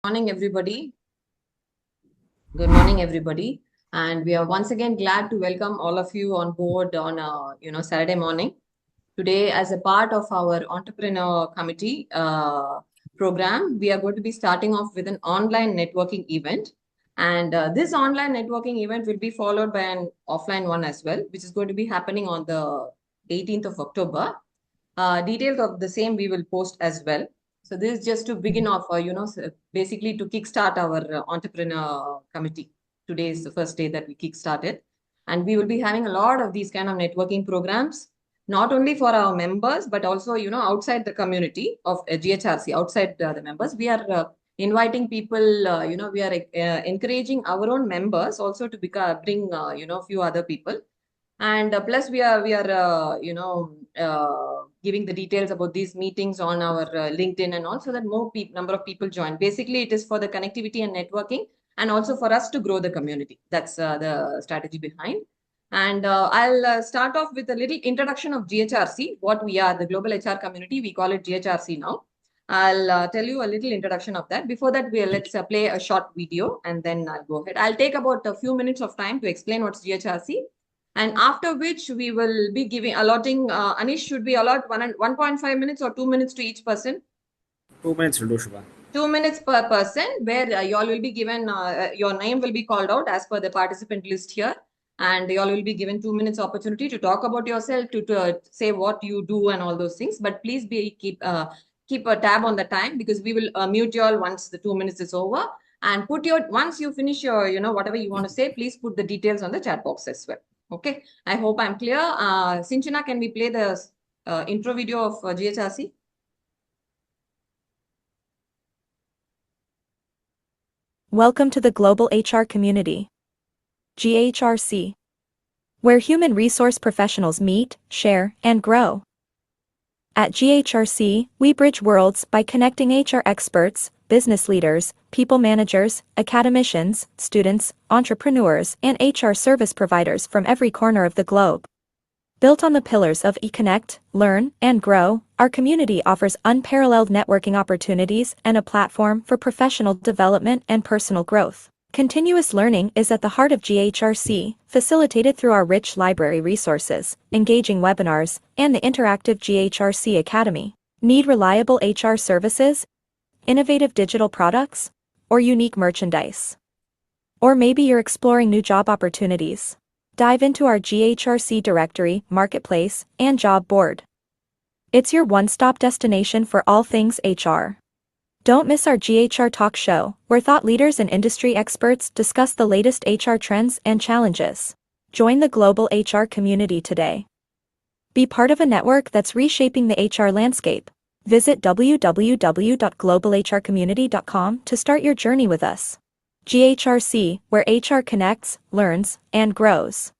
Morning, everybody. Good morning, everybody. And we are once again glad to welcome all of you on board on Saturday morning. Today, as a part of our entrepreneur committee program, we are going to be starting off with an online networking event. And this online networking event will be followed by an offline one as well, which is going to be happening on the 18th of October. Details of the same we will post as well. So this is just to begin off, basically to kickstart our entrepreneur committee. Today is the first day that we kickstarted, and we will be having a lot of these kind of networking programs, not only for our members but also outside the community of GHRC, outside the members. We are inviting people. We are encouraging our own members also to bring few other people, and plus we are giving the details about these meetings on our LinkedIn, and also that more number of people join. Basically it is for the connectivity and networking, and also for us to grow the community. That's the strategy behind. And I'll start off with a little introduction of GHRC, what we are, the global HR community. We call it GHRC now. I'll tell you a little introduction of that. Before that, let's play a short video, and then I'll go ahead. I'll take about a few minutes of time to explain what's GHRC, and after which we will be allotting, Anish, should we allot 1.5 minutes or 2 minutes to each person? 2 minutes will do, Shubha. 2 minutes per person, where you all will be given, your name will be called out as per the participant list here. And you all will be given 2 minutes opportunity to talk about yourself, to say what you do and all those things. But please keep a tab on the time, because we will mute you all once the 2 minutes is over. And once you finish your, whatever you want to say, please put the details on the chat box as well. Okay, I hope I'm clear. Sinchana, can we play the intro video of GHRC? Welcome to the Global HR Community, GHRC, where human resource professionals meet, share, and grow. At GHRC, we bridge worlds by connecting HR experts, business leaders, people managers, academicians, students, entrepreneurs, and HR service providers from every corner of the globe. Built on the pillars of eConnect, Learn, and Grow, our community offers unparalleled networking opportunities and a platform for professional development and personal growth. Continuous learning is at the heart of GHRC, facilitated through our rich library resources, engaging webinars, and the interactive GHRC Academy. Need reliable HR services, innovative digital products, or unique merchandise? Or maybe you're exploring new job opportunities. Dive into our GHRC directory, marketplace, and job board. It's your one-stop destination for all things HR. Don't miss our GHR Talk Show, where thought leaders and industry experts discuss the latest HR trends and challenges. Join the global HR community today. Be part of a network that's reshaping the HR landscape. Visit www.globalhrcommunity.com to start your journey with us. GHRC, where HR connects, learns, and grows.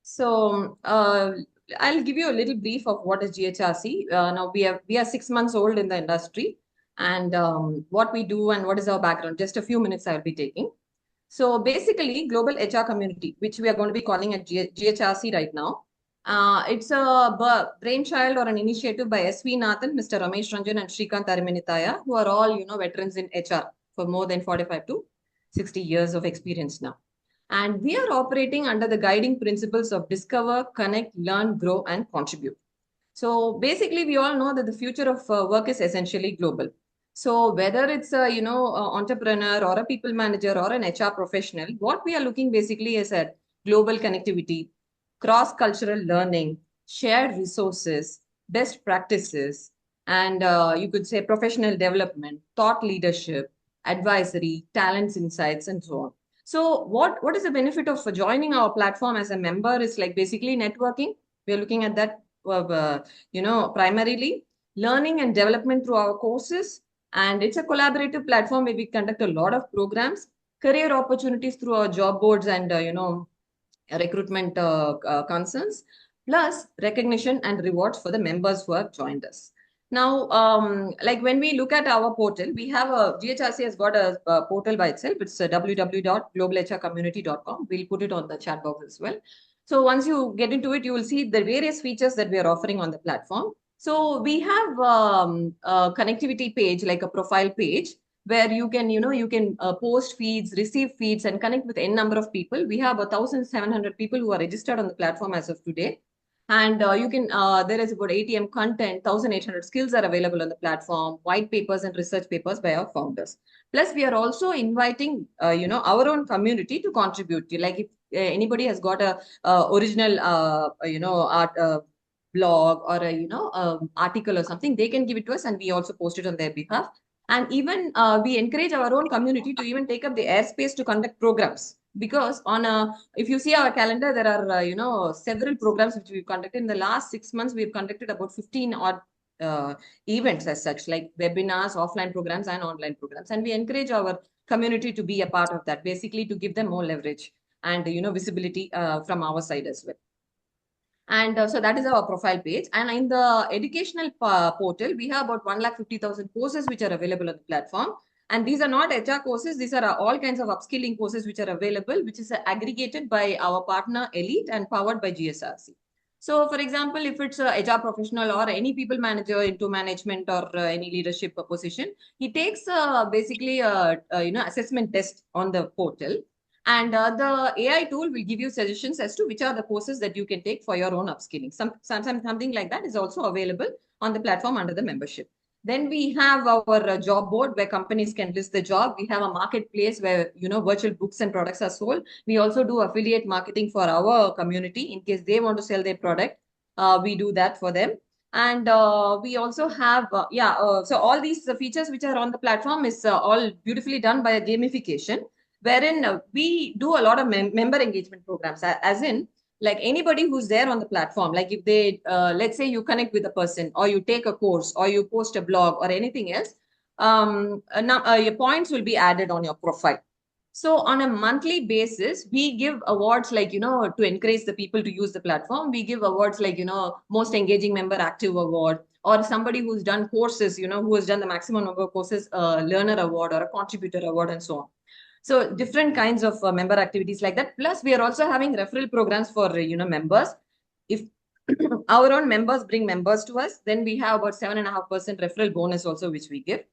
So I'll give you a little brief of what is GHRC. Now we are 6 months old in the industry, and what we do and what is our background. Just a few minutes I'll be taking. So basically, global HR community, which we are going to be calling at GHRC right now. It's a brainchild or an initiative by S.V. Nathan, Mr. Ramesh Ranjan, and Shrikant Ariminitaya, who are all veterans in HR for more than 45 to 60 years of experience now. And we are operating under the guiding principles of discover, connect, learn, grow, and contribute. So basically, we all know that the future of work is essentially global. So whether it's a entrepreneur or a people manager or an HR professional, what we are looking basically is at global connectivity, cross-cultural learning, shared resources, best practices, and you could say professional development, thought leadership, advisory, talents, insights, and so on. So what is the benefit of joining our platform as a member? Is like basically networking. We're looking at that, primarily learning and development through our courses. And it's a collaborative platform where we conduct a lot of programs, career opportunities through our job boards and, recruitment concerns, plus recognition and rewards for the members who have joined us. Now, like when we look at our portal, we have GHRC has got a portal by itself. It's www.globalhrcommunity.com. We'll put it on the chat box as well. So once you get into it, you will see the various features that we are offering on the platform. So we have a connectivity page, like a profile page, where you can, post feeds, receive feeds, and connect with n number of people. We have 1,700 people who are registered on the platform as of today. And there is about ATM content, 1,800 skills are available on the platform, white papers and research papers by our founders. Plus, we are also inviting, our own community to contribute. Like if anybody has got a original, art blog or a, article or something, they can give it to us and we also post it on their behalf. And even we encourage our own community to even take up the airspace to conduct programs. Because if you see our calendar, there are, several programs which we've conducted. In the last 6 months, we've conducted about 15 odd events as such, like webinars, offline programs, and online programs. And we encourage our community to be a part of that, basically to give them more leverage and, visibility from our side as well. And so that is our profile page. And in the educational portal, we have about 150,000 courses which are available on the platform. And these are not HR courses. These are all kinds of upskilling courses which are available, which is aggregated by our partner Elite and powered by GHRC. So, for example, if it's a HR professional or any people manager into management or any leadership position, he takes basically a assessment test on the portal. And the AI tool will give you suggestions as to which are the courses that you can take for your own upskilling. Something like that is also available on the platform under the membership. Then we have our job board where companies can list the job. We have a marketplace where, virtual books and products are sold. We also do affiliate marketing for our community in case they want to sell their product. We do that for them. And we also have, so all these features which are on the platform is all beautifully done by a gamification, wherein we do a lot of member engagement programs, as in, like anybody who's there on the platform, like if they, let's say you connect with a person or you take a course or you post a blog or anything else, your points will be added on your profile. So on a monthly basis, we give awards like, to encourage the people to use the platform. We give awards like, most engaging member active award, or somebody who's done courses, who has done the maximum number of courses, learner award or a contributor award and so on. So different kinds of member activities like that. Plus, we are also having referral programs for, members. If our own members bring members to us, then we have about 7.5% referral bonus also, which we give.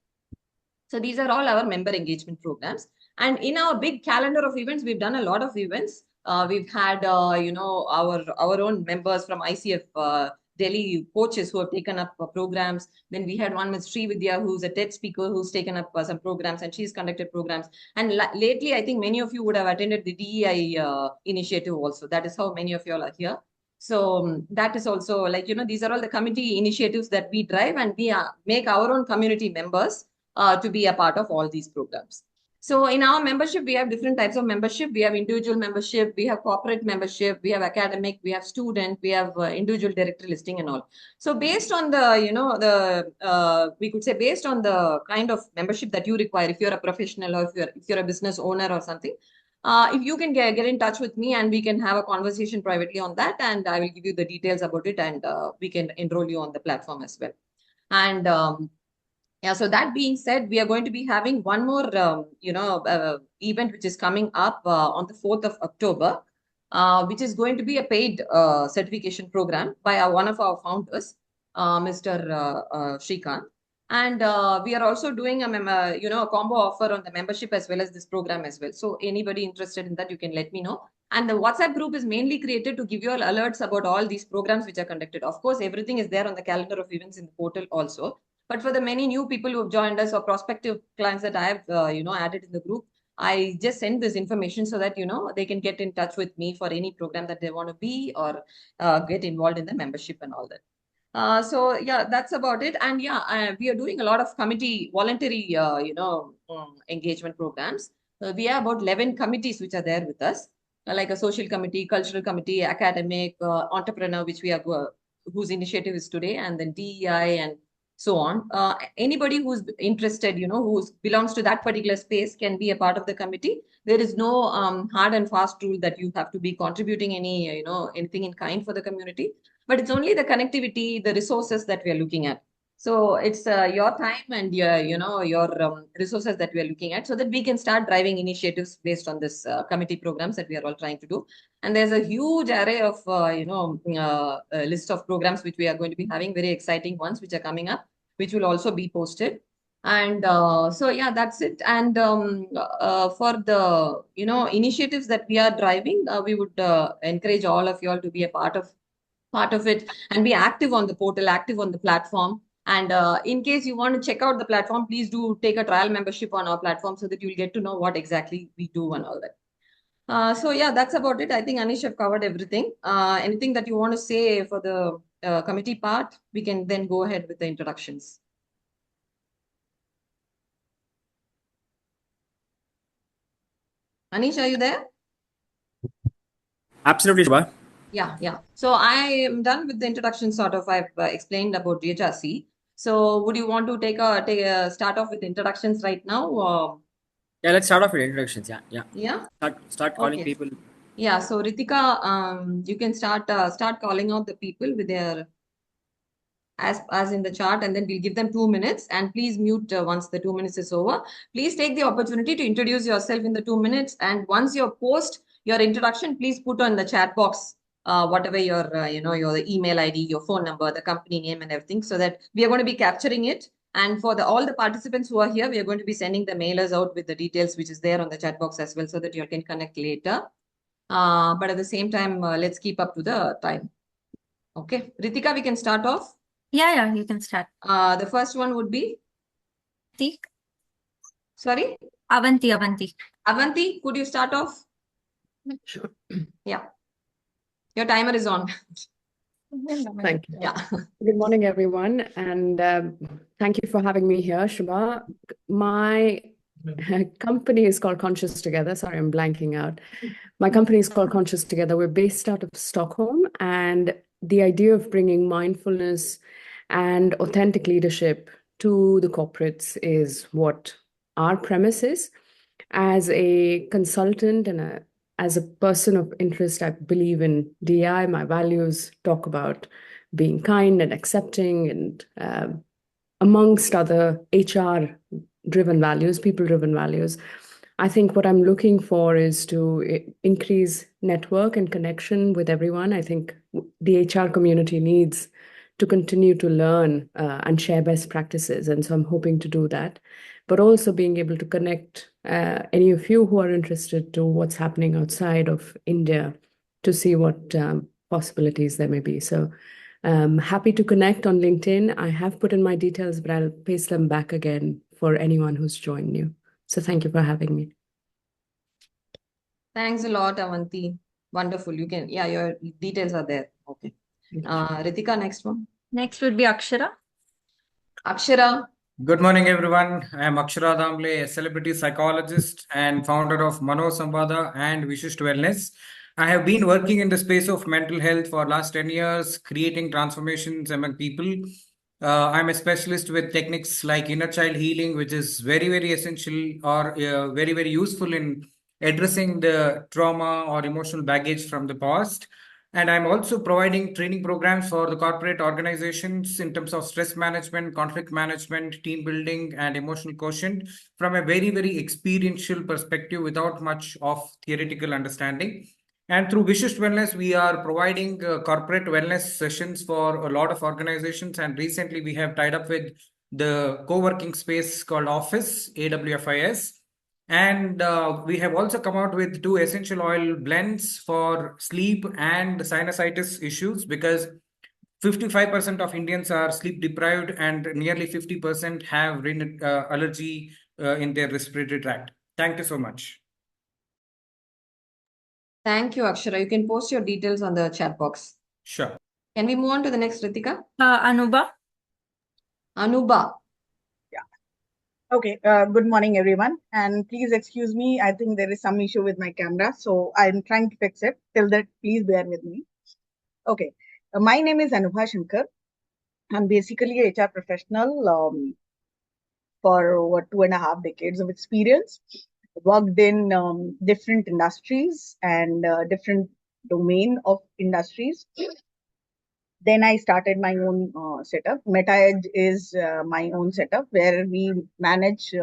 So these are all our member engagement programs. And in our big calendar of events, we've done a lot of events. We've had, our own members from ICF Delhi coaches who have taken up programs. Then we had one with Sri Vidya, who's a TED speaker, who's taken up some programs, and she's conducted programs. And lately, I think many of you would have attended the DEI initiative also. That is how many of you all are here. So that is also like, these are all the committee initiatives that we drive, and we make our own community members to be a part of all these programs. So in our membership, we have different types of membership. We have individual membership, we have corporate membership, we have academic, we have student, we have individual directory listing and all. So based on the, we could say based on the kind of membership that you require, if you're a professional or if you're a business owner or something, if you can get in touch with me and we can have a conversation privately on that, and I will give you the details about it, and we can enroll you on the platform as well. And yeah, so that being said, we are going to be having one more, event which is coming up on the 4th of October, which is going to be a paid certification program by one of our founders, Mr. Shrikant. And we are also doing a combo offer on the membership as well as this program as well. So anybody interested in that, you can let me know. And the WhatsApp group is mainly created to give you all alerts about all these programs which are conducted. Of course, everything is there on the calendar of events in the portal also. But for the many new people who have joined us or prospective clients that I have, added in the group, I just send this information so that, they can get in touch with me for any program that they want to be or get involved in the membership and all that. So yeah, that's about it. And yeah, we are doing a lot of committee voluntary, engagement programs. We have about 11 committees which are there with us, like a social committee, cultural committee, academic, entrepreneur, which we have, whose initiative is today, and then DEI and so on. Anybody who's interested, who belongs to that particular space can be a part of the committee. There is no hard and fast rule that you have to be contributing anything in kind for the community, but it's only the connectivity, the resources that we are looking at. So it's your time and your resources that we are looking at, so that we can start driving initiatives based on this committee programs that we are all trying to do. And there's a huge array of list of programs which we are going to be having, very exciting ones which are coming up, which will also be posted. And so yeah, that's it. And for the initiatives that we are driving, we would encourage all of you all to be a part of it and be active on the portal, active on the platform. And in case you want to check out the platform, please do take a trial membership on our platform so that you'll get to know what exactly we do and all that. So yeah, that's about it. I think Anish have covered everything. Anything that you want to say for the committee part, we can then go ahead with the introductions. Anish, are you there? Absolutely, Shubha. Yeah. So I am done with the introduction. Sort of, I've explained about GHRC. So would you want to take a start off with introductions right now? Yeah, let's start off with introductions. Yeah. Yeah. Start calling Okay. people. Yeah. So Ritika, you can start calling out the people with their as in the chart, and then we'll give them 2 minutes. And please mute once the 2 minutes is over. Please take the opportunity to introduce yourself in the 2 minutes. And once you post your introduction, please put on the chat box whatever your your email ID, your phone number, the company name, and everything, so that we are going to be capturing it. And for all the participants who are here, we are going to be sending the mailers out with the details, which is there on the chat box as well, so that you can connect later. But at the same time, let's keep up to the time. Okay, Ritika, we can start off. Yeah, you can start. The first one would be, sorry, Avanti. Avanti, could you start off? Sure. Yeah, your timer is on. Thank you. Yeah. Good morning, everyone, and thank you for having me here, Shubha. My company is called Conscious Together. Sorry, I'm blanking out. My company is called Conscious Together. We're based out of Stockholm, and the idea of bringing mindfulness and authentic leadership to the corporates is what our premise is. As a consultant and as a person of interest, I believe in DI. My values talk about being kind and accepting, and amongst other HR-driven values, people-driven values. I think what I'm looking for is to increase network and connection with everyone. I think the HR community needs to continue to learn and share best practices. And so I'm hoping to do that, but also being able to connect any of you who are interested to what's happening outside of India to see what possibilities there may be. So happy to connect on LinkedIn. I have put in my details, but I'll paste them back again for anyone who's joined new. So thank you for having me. Thanks a lot, Avanti. Wonderful. You can, yeah, your details are there. Okay. Ritika, next one. Next would be Akshara. Akshara. Good morning, everyone. I am Akshara Damble, a celebrity psychologist and founder of Mano Samvada and Vishisht Wellness. I have been working in the space of mental health for last 10 years, creating transformations among people. I'm a specialist with techniques like inner child healing, which is very, very essential or very, very useful in addressing the trauma or emotional baggage from the past. And I'm also providing training programs for the corporate organizations in terms of stress management, conflict management, team building, and emotional quotient from a very, very experiential perspective without much of theoretical understanding. And through Vishisht Wellness, we are providing corporate wellness sessions for a lot of organizations. And recently, we have tied up with the co-working space called Office, AWFIS. And we have also come out with 2 essential oil blends for sleep and sinusitis issues, because 55% of Indians are sleep deprived and nearly 50% have allergy in their respiratory tract. Thank you so much. Thank you, Akshara. You can post your details on the chat box. Sure. Can we move on to the next, Ritika? Anuba. Anuba. Okay, good morning, everyone. And please excuse me, I think there is some issue with my camera, so I'm trying to fix it. Till that, please bear with me. Okay, my name is Anubha Shankar. I'm basically a HR professional for over 2.5 decades of experience. Worked in different industries and different domain of industries. Then I started my own setup. Meta Edge is my own setup where we manage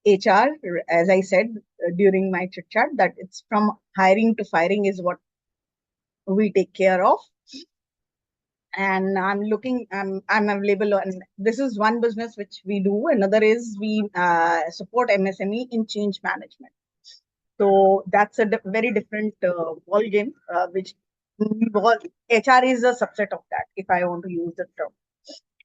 HR, as I said during my chit chat, that it's from hiring to firing is what we take care of. and I'm available on. This is one business which we do. Another is we support MSME in change management. So that's a very different ball game, which HR is a subset of that, if I want to use the term,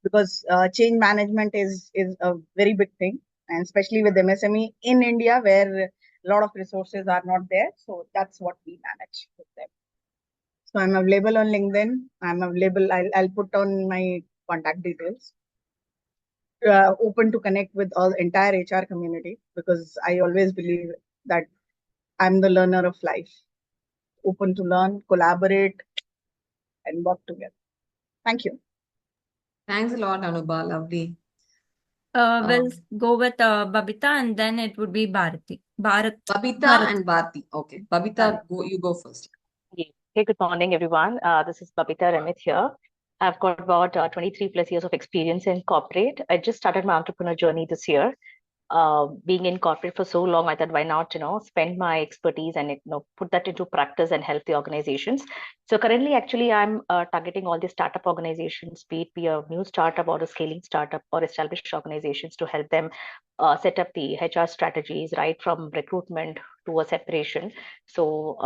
because change management is a very big thing, and especially with MSME in India, where a lot of resources are not there. So that's what we manage with them. So I'm available on LinkedIn. I'm available. I'll put on my contact details. Open to connect with all entire HR community, because I always believe that I'm the learner of life. Open to learn, collaborate, and work together. Thank you. Thanks a lot, Anubha. Lovely. We'll go with Babita, and then it would be Bharati. Babita and Bharti. Okay. Babita, you go first. Yeah. Hey, good morning, everyone. This is Babita Remit here. I've got about 23 plus years of experience in corporate. I just started my entrepreneur journey this year. Being in corporate for so long, I thought, why not, spend my expertise and, put that into practice and help the organizations. So currently, actually, I'm targeting all the startup organizations, be a new startup or a scaling startup or established organizations, to help them set up the HR strategies, right from recruitment to a separation. So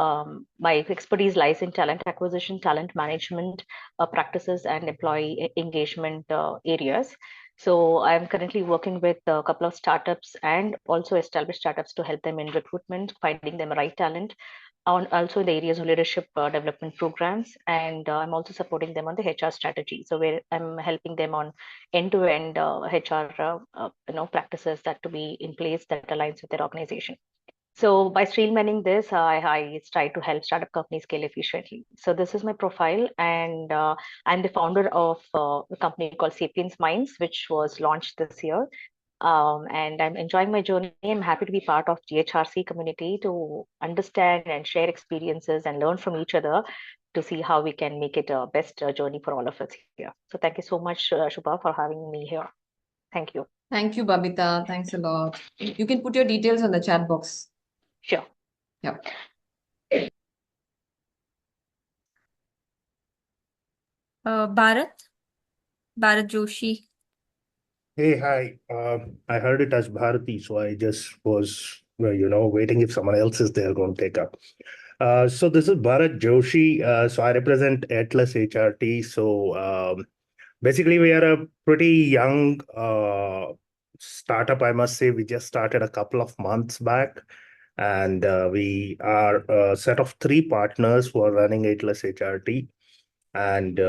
my expertise lies in talent acquisition, talent management practices, and employee engagement areas. So I'm currently working with a couple of startups and also established startups to help them in recruitment, finding them right talent, also in the areas of leadership development programs, and I'm also supporting them on the HR strategy. So where I'm helping them on end-to-end HR practices that to be in place that aligns with their organization. So by streamlining this, I try to help startup companies scale efficiently. So this is my profile, and I'm the founder of a company called Sapiens Minds, which was launched this year. And I'm enjoying my journey. I'm happy to be part of GHRC community to understand and share experiences and learn from each other to see how we can make it a best journey for all of us here. So thank you so much, Shubha, for having me here. Thank you. Thank you, Babita. Thanks a lot. You can put your details on the chat box. Sure. Yeah. Bharat Joshi. Hey, hi. I heard it as Bharati, so I just was, waiting if someone else is there going to take up. So this is Bharat Joshi. So I represent Atlas HRT. So basically, we are a pretty young startup, I must say. We just started a couple of months back, and we are a set of 3 partners who are running Atlas HRT, and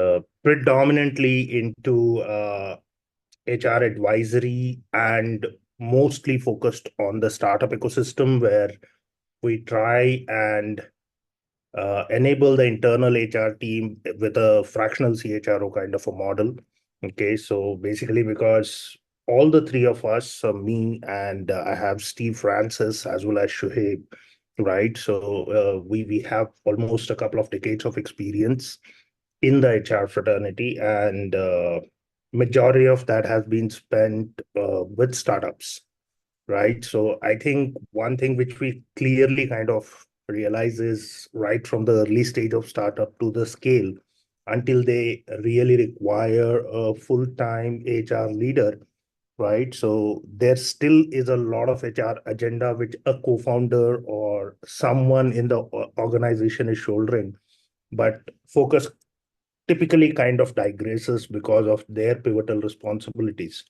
predominantly into HR advisory and mostly focused on the startup ecosystem, where we try and enable the internal HR team with a fractional CHRO kind of a model. Okay, so basically, because all the 3 of us, me and I have Steve Francis as well as Shoaib, right? So we have almost a couple of decades of experience in the HR fraternity, and majority of that has been spent with startups, right? So I think one thing which we clearly kind of realize is right from the early stage of startup to the scale, until they really require a full-time HR leader, right? So there still is a lot of HR agenda which a co-founder or someone in the organization is shouldering, but focus typically kind of digresses because of their pivotal responsibilities.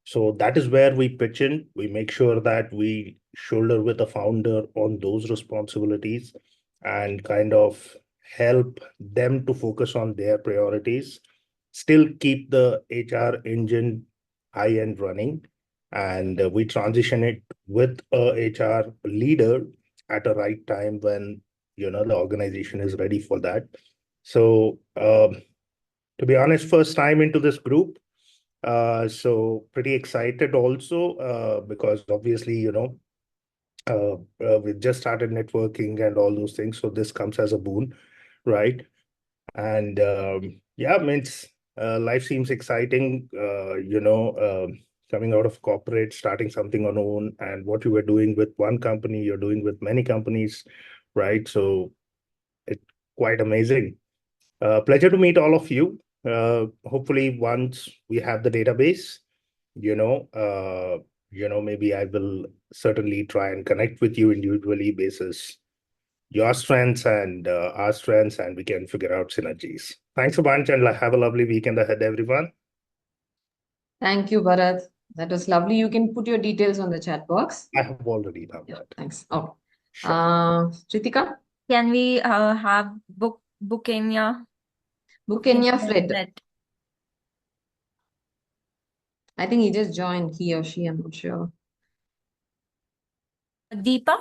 So that is where we pitch in. We make sure that we shoulder with the founder on those responsibilities and kind of help them to focus on their priorities, still keep the HR engine high end running, and we transition it with a HR leader at a right time when the organization is ready for that. So to be honest, first time into this group. So pretty excited also because obviously, we just started networking and all those things. So this comes as a boon, right? And yeah, means life seems exciting, coming out of corporate, starting something on own, and what you were doing with one company, you're doing with many companies, right? So it's quite amazing. Pleasure to meet all of you. Hopefully once we have the database, maybe I will certainly try and connect with you individually basis your strengths and our strengths, and we can figure out synergies. Thanks a bunch, and have a lovely weekend ahead, everyone. Thank you, Bharat. That was lovely. You can put your details on the chat box. I have already done Yeah, that. thanks. Oh, Sure. Ritika? Can we have Bukenya? Bukenya Fred. Fred. I think he just joined, he or she, I'm not sure. Deepa?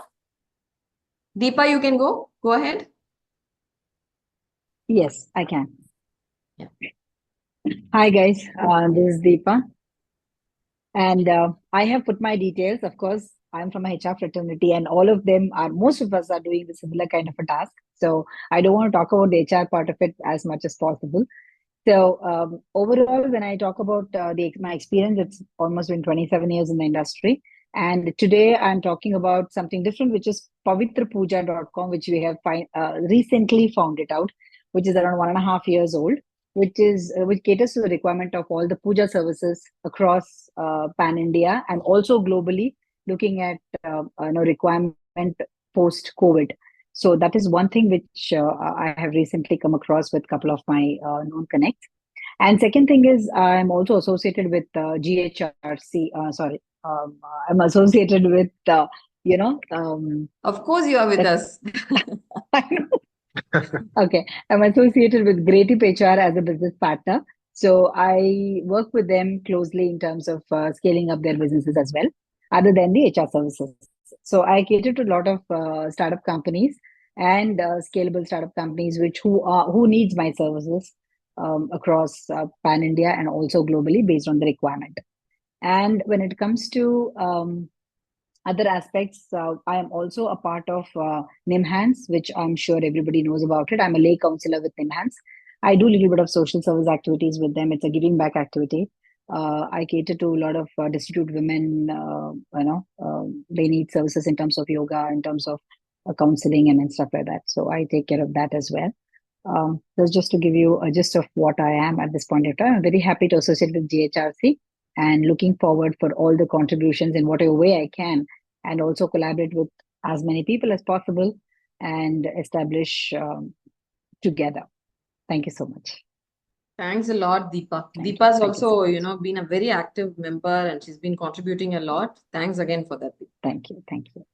Deepa, you can go. Go ahead. Yes, I can. Yeah. Hi, guys. This is Deepa. And I have put my details. Of course, I'm from a HR fraternity, and most of us are doing the similar kind of a task. So I don't want to talk about the HR part of it as much as possible. So overall, when I talk about my experience, it's almost been 27 years in the industry. And today I'm talking about something different, which is pavitrapuja.com, which we have recently found it out, which is around 1.5 years old, which caters to the requirement of all the puja services across pan India and also globally, looking at requirement post COVID. So that is one thing which I have recently come across with a couple of my known connects. And second thing is I'm also associated with GHRC. I'm associated with Of course, you are with us. Okay, I'm associated with Great Tip HR as a business partner. So I work with them closely in terms of scaling up their businesses as well, other than the HR services. So I cater to a lot of startup companies and scalable startup companies who needs my services across pan India and also globally based on the requirement. And when it comes to other aspects, I am also a part of NIMHANS, which I'm sure everybody knows about it. I'm a lay counselor with NIMHANS. I do a little bit of social service activities with them. It's a giving back activity. I cater to a lot of destitute women. They need services in terms of yoga, in terms of counseling, and stuff like that. So I take care of that as well. That's just to give you a gist of what I am at this point in time. I'm very happy to associate with GHRC and looking forward for all the contributions in whatever way I can, and also collaborate with as many people as possible and establish together. Thank you so much. Thanks a lot, Deepa. Thank you. Deepa's Thank you so also, much. been a very active member and she's been contributing a lot. Thanks again for that. Thank you. Thank you.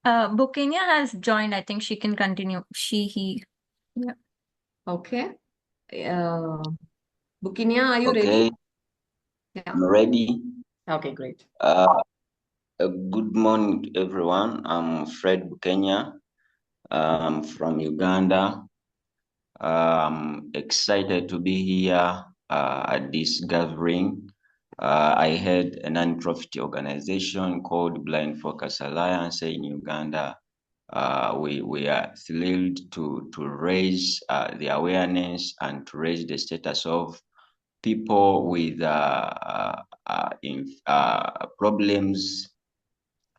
Bukenya has joined. I think she can continue. He. Yeah. Okay. Bukenya, are you ready? Yeah. I'm ready. Okay, great. Good morning to everyone. I'm Fred Bukenya. I'm from Uganda. I'm excited to be here at this gathering. I head a non-profit organization called Blind Focus Alliance in Uganda. We are thrilled to raise the awareness and to raise the status of people with problems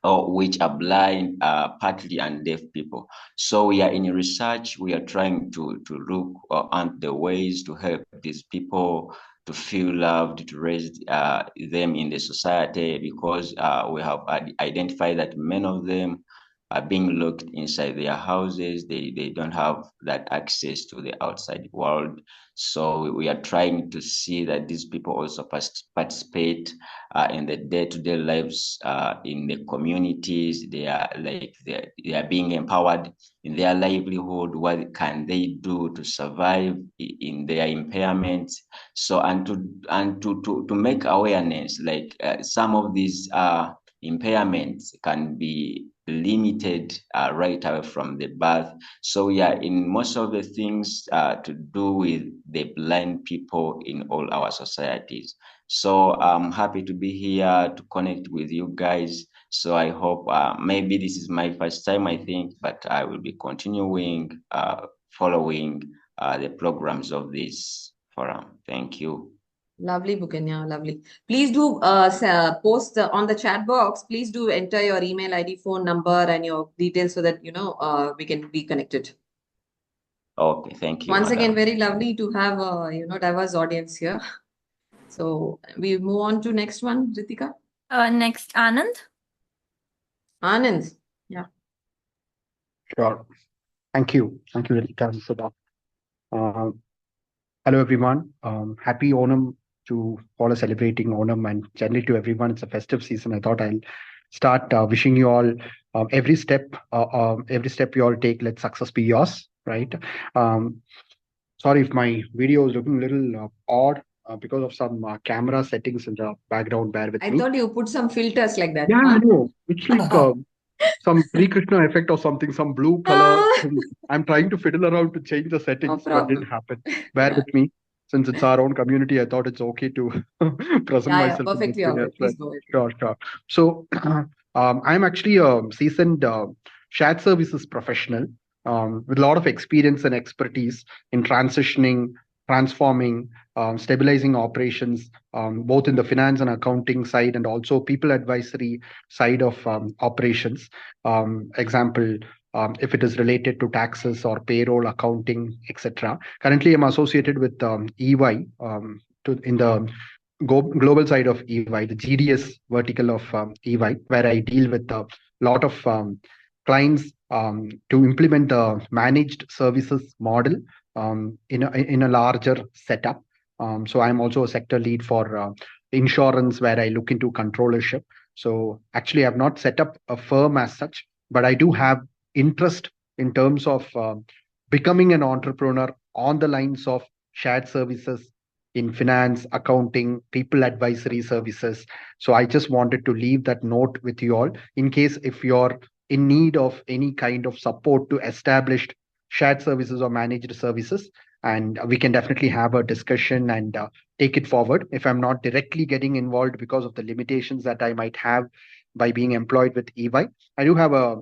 or which are blind, partly and deaf people. So we are in research. We are trying to look at the ways to help these people to feel loved, to raise them in the society, because we have identified that many of them are being locked inside their houses. They don't have that access to the outside world. So we are trying to see that these people also participate in the day-to-day lives in the communities. They are being empowered in their livelihood. What can they do to survive in their impairments? So and to make awareness, like some of these impairments can be limited right away from the birth. So yeah, in most of the things to do with the blind people in all our societies. So I'm happy to be here to connect with you guys. So I hope maybe this is my first time, I think, but I will be continuing following the programs of this forum. Thank you. Lovely, Bukenya, lovely. Please do post on the chat box. Please do enter your email ID, phone number, and your details so that we can be connected. Okay, thank you, Once again, madam. very lovely to have a diverse audience here. So we move on to next one, Ritika. Next, Anand. Anand. Yeah. Sure. Thank you. Thank you, Rita, for that. Hello, everyone. Happy Onam to all are celebrating Onam, and generally to everyone, it's a festive season. I thought I'll start wishing you all every step you all take, let success be yours, right? Um, Sorry if my video is looking a little odd because of some camera settings in the background. Bear with I me. thought you put some filters like that. Yeah, I Huh? know. It's like some pre-Krishna effect or something, some blue color thing. I'm trying to fiddle around to change the No settings, but didn't problem. happen. Bear Yeah. with me. Since it's our own community, I thought it's okay to present Yeah, myself in perfectly all between as right. well. Please go ahead. Sure, sure. So, I'm actually a seasoned shared services professional with a lot of experience and expertise in transitioning, transforming, stabilizing operations, both in the finance and accounting side, and also people advisory side of operations. Example, if it is related to taxes or payroll, accounting, etc. Currently, I'm associated with EY in the global side of EY, the GDS vertical of EY, where I deal with a lot of clients to implement a managed services model in a larger setup. So I'm also a sector lead for insurance, where I look into controllership. So actually, I've not set up a firm as such, but I do have interest in terms of becoming an entrepreneur on the lines of shared services in finance, accounting, people advisory services. So I just wanted to leave that note with you all in case if you're in need of any kind of support to established shared services or managed services. And we can definitely have a discussion and take it forward. If I'm not directly getting involved because of the limitations that I might have by being employed with EY, I do have a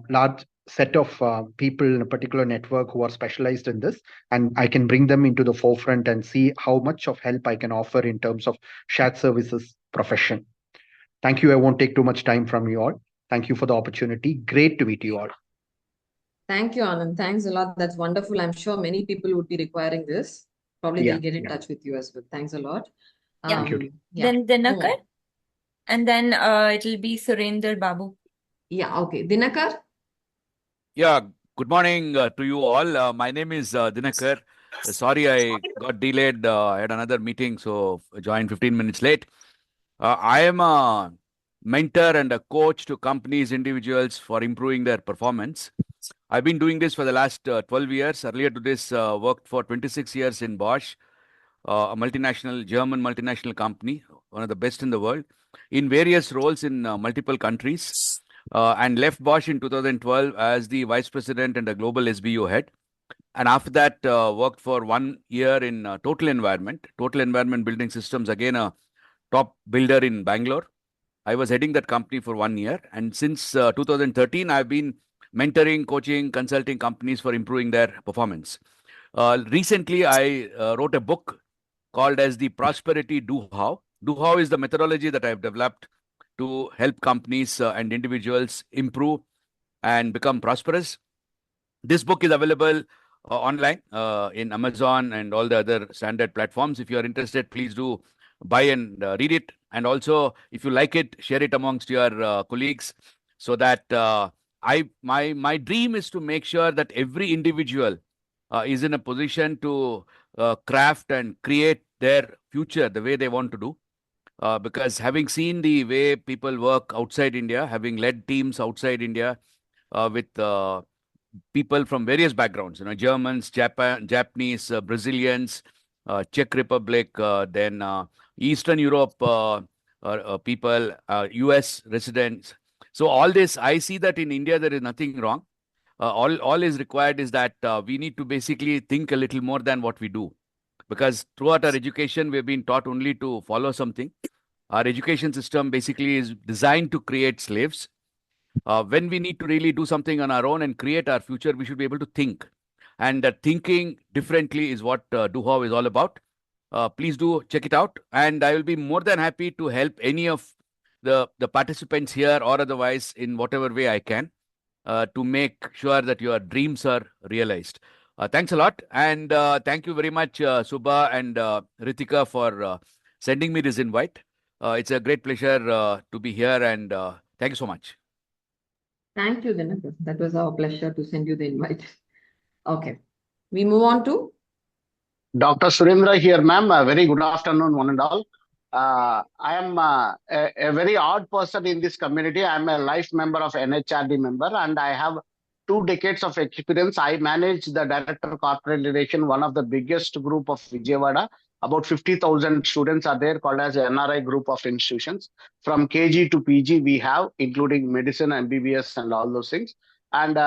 large set of people in a particular network who are specialized in this, and I can bring them into the forefront and see how much of help I can offer in terms of shared services profession. Thank you. I won't take too much time from you all. Thank you for the opportunity. Great to meet you all. Thank you, Anand. Thanks a lot. That's wonderful. I'm sure many people would be requiring this. Probably Yeah, they'll get in yeah. touch with you as well. Thanks a lot. Yeah. Thank you. Yeah. Then Dinakar, and then it'll be Surender Babu. Yeah, okay. Dinakar? Yeah, good morning to you all. My name is Dinakar. Sorry, I got delayed. I had another meeting, so I joined 15 minutes late. I am a mentor and a coach to companies, individuals for improving their performance. I've been doing this for the last 12 years. Earlier to this, worked for 26 years in Bosch, a multinational, German multinational company, one of the best in the world, in various roles in multiple countries, and left Bosch in 2012 as the vice president and a global SBU head. And after that, worked for 1 year in Total Environment Building Systems, again a top builder in Bangalore. I was heading that company for 1 year. And since 2013, I've been mentoring, coaching, consulting companies for improving their performance. Recently, I wrote a book called as the Prosperity Do How. Do How is the methodology that I've developed to help companies and individuals improve and become prosperous. This book is available online in Amazon and all the other standard platforms. If you are interested, please do buy and read it. And also, if you like it, share it amongst your colleagues, so that my dream is to make sure that every individual is in a position to craft and create their future the way they want to do. Because having seen the way people work outside India, having led teams outside India with people from various backgrounds, Germans, Japanese, Brazilians, Czech Republic, then Eastern Europe people, US residents. So all this, I see that in India there is nothing wrong. All is required is that we need to basically think a little more than what we do. Because throughout our education, we've been taught only to follow something. Our education system basically is designed to create slaves. When we need to really do something on our own and create our future, we should be able to think. And thinking differently is what Duhov is all about. Please do check it out. And I will be more than happy to help any of the participants here or otherwise in whatever way I can to make sure that your dreams are realized. Thanks a lot. And thank you very much, Subha and Ritika, for sending me this invite. It's a great pleasure to be here, and thank you so much. Thank you, Dinakar. That was our pleasure to send you the invite. Okay. We move on to Dr. Surendra here, ma'am. A very good afternoon, one and all. I am a very odd person in this community. I am a life member of NHRD member, and I have 2 decades of experience. I manage the Director Corporate Relation, one of the biggest group of Vijayawada. About 50,000 students are there, called as NRI group of institutions. From KG to PG we have, including medicine, MBBS, and all those things. And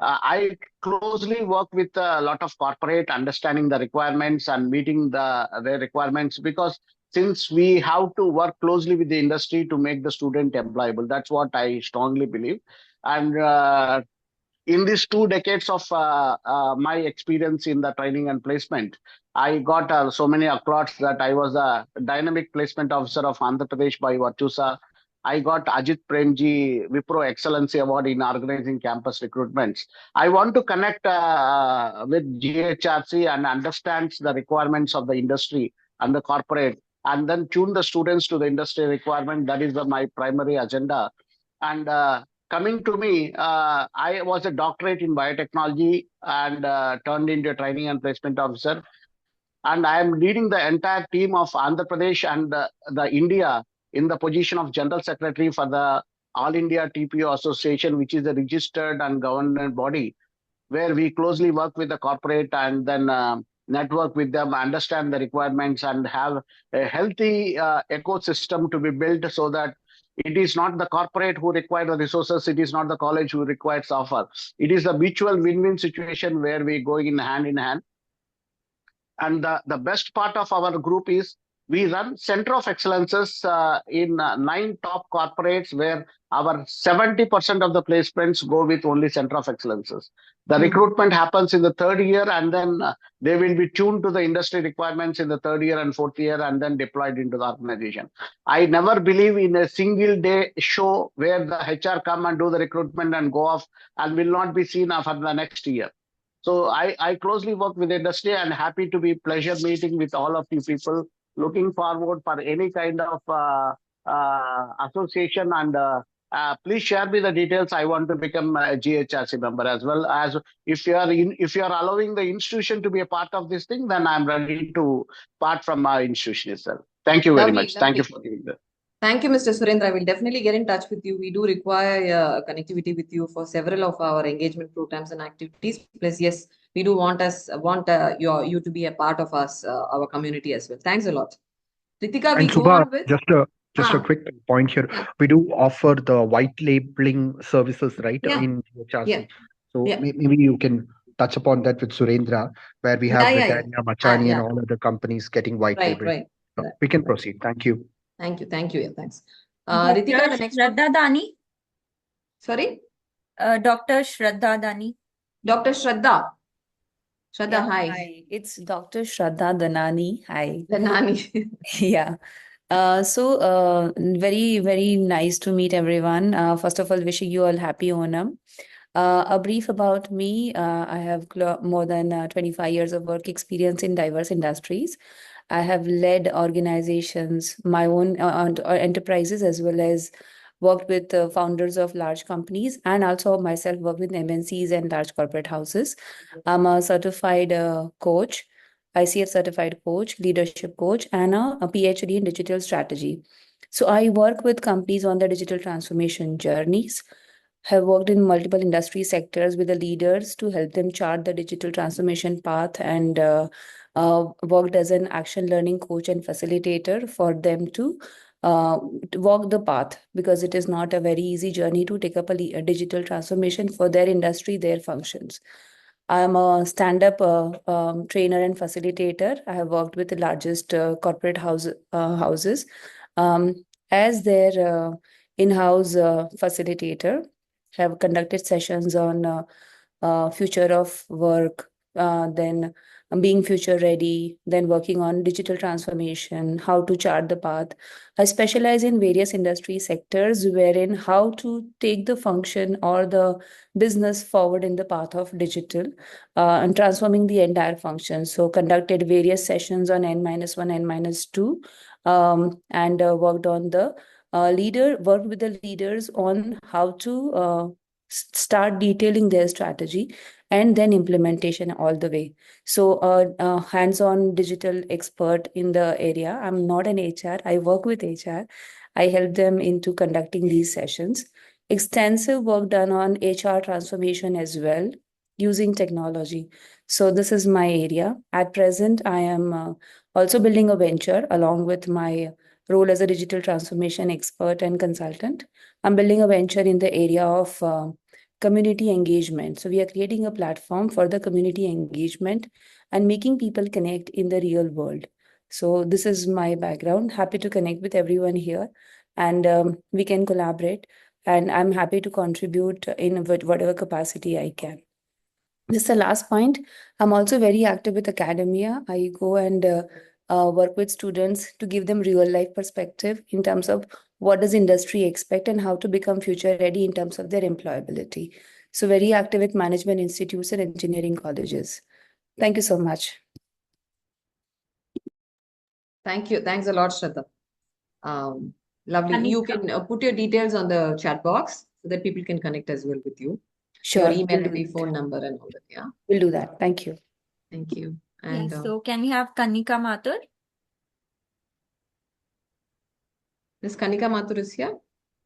I closely work with a lot of corporate, understanding the requirements and meeting their requirements, because since we have to work closely with the industry to make the student employable, that's what I strongly believe. And in these 2 decades of my experience in the training and placement, I got so many accolades that I was a dynamic placement officer of Andhra Pradesh by Vachusa. I got Ajit Premji Wipro Excellency Award in organizing campus recruitments. I want to connect with GHRC and understand the requirements of the industry and the corporate, and then tune the students to the industry requirement. That is my primary agenda. And coming to me, I was a doctorate in biotechnology and turned into a training and placement officer. And I am leading the entire team of Andhra Pradesh and the India in the position of General Secretary for the All India TPO Association, which is a registered and government body, where we closely work with the corporate and then network with them, understand the requirements, and have a healthy ecosystem to be built, so that it is not the corporate who require the resources, it is not the college who requires offer. It is a mutual win-win situation where we go in hand. And the best part of our group is we run Center of Excellences in 9 top corporates, where our 70% of the placements go with only Center of Excellences. The recruitment happens in the 3rd year, and then they will be tuned to the industry requirements in the 3rd year and 4th year, and then deployed into the organization. I never believe in a single day show where the HR come and do the recruitment and go off and will not be seen for the next year. So I closely work with the industry, and happy to be pleasure meeting with all of you people. Looking forward for any kind of association, and please share me the details. I want to become a GHRC member as well. As if you are allowing the institution to be a part of this thing, then I'm ready to part from my institution itself. Thank you very much. Thank you for giving that. Thank you, Mr. Surendra. I will definitely get in touch with you. We do require connectivity with you for several of our engagement programs and activities. Plus, yes, we do want you to be a part of us, our community as well. Thanks a lot. Ritika, we And go Subha, on with just a quick point here. We do offer the white labeling services, right, in GHRC. So maybe you can touch upon that with Surendra, where we have Britannia, Machani, and all other companies getting white labeled. Right. So we can proceed. Thank you. Thank you. Yeah, thanks. Dr. Ritika, the next one. Shraddha Dani. Sorry? Dr. Shraddha Dani. Dr. Shraddha. Shraddha, Yeah, hi. hi. It's Dr. Shraddha Danani. Hi. Danani. Yeah. Very, very nice to meet everyone. First of all, wishing you all happy Onam. A brief about me. I have more than 25 years of work experience in diverse industries. I have led organizations, my own enterprises, as well as worked with founders of large companies, and also myself worked with MNCs and large corporate houses. I'm a certified coach, ICF certified coach, leadership coach, and a PhD in digital strategy. So I work with companies on their digital transformation journeys, have worked in multiple industry sectors with the leaders to help them chart the digital transformation path, and worked as an action learning coach and facilitator for them to walk the path, because it is not a very easy journey to take up a digital transformation for their industry, their functions. I'm a stand-up trainer and facilitator. I have worked with the largest corporate houses as their in-house facilitator. Have conducted sessions on future of work, then being future ready, then working on digital transformation, how to chart the path. I specialize in various industry sectors wherein how to take the function or the business forward in the path of digital and transforming the entire function. So conducted various sessions on N-1, N-2, and worked on the worked with the leaders on how to start detailing their strategy and then implementation all the way. So hands-on digital expert in the area. I'm not an HR. I work with HR. I help them into conducting these sessions. Extensive work done on HR transformation as well using technology. So this is my area. At present, I am also building a venture along with my role as a digital transformation expert and consultant. I'm building a venture in the area of community engagement. So we are creating a platform for the community engagement and making people connect in the real world. So this is my background. Happy to connect with everyone here, and we can collaborate. And I'm happy to contribute in whatever capacity I can. This is the last point. I'm also very active with academia. I go and work with students to give them real life perspective in terms of what does industry expect and how to become future ready in terms of their employability. So very active with management institutes and engineering colleges. Thank you so much. Thank you. Thanks a lot, Shraddha. Lovely. You can put your details on the chat box so that people can connect as well with you. Sure. Your email ID, phone number, and all that. Yeah. We'll do that. Thank you. Thank you. And Yes, so can we have Kanika Mathur? Miss Kanika Mathur is here.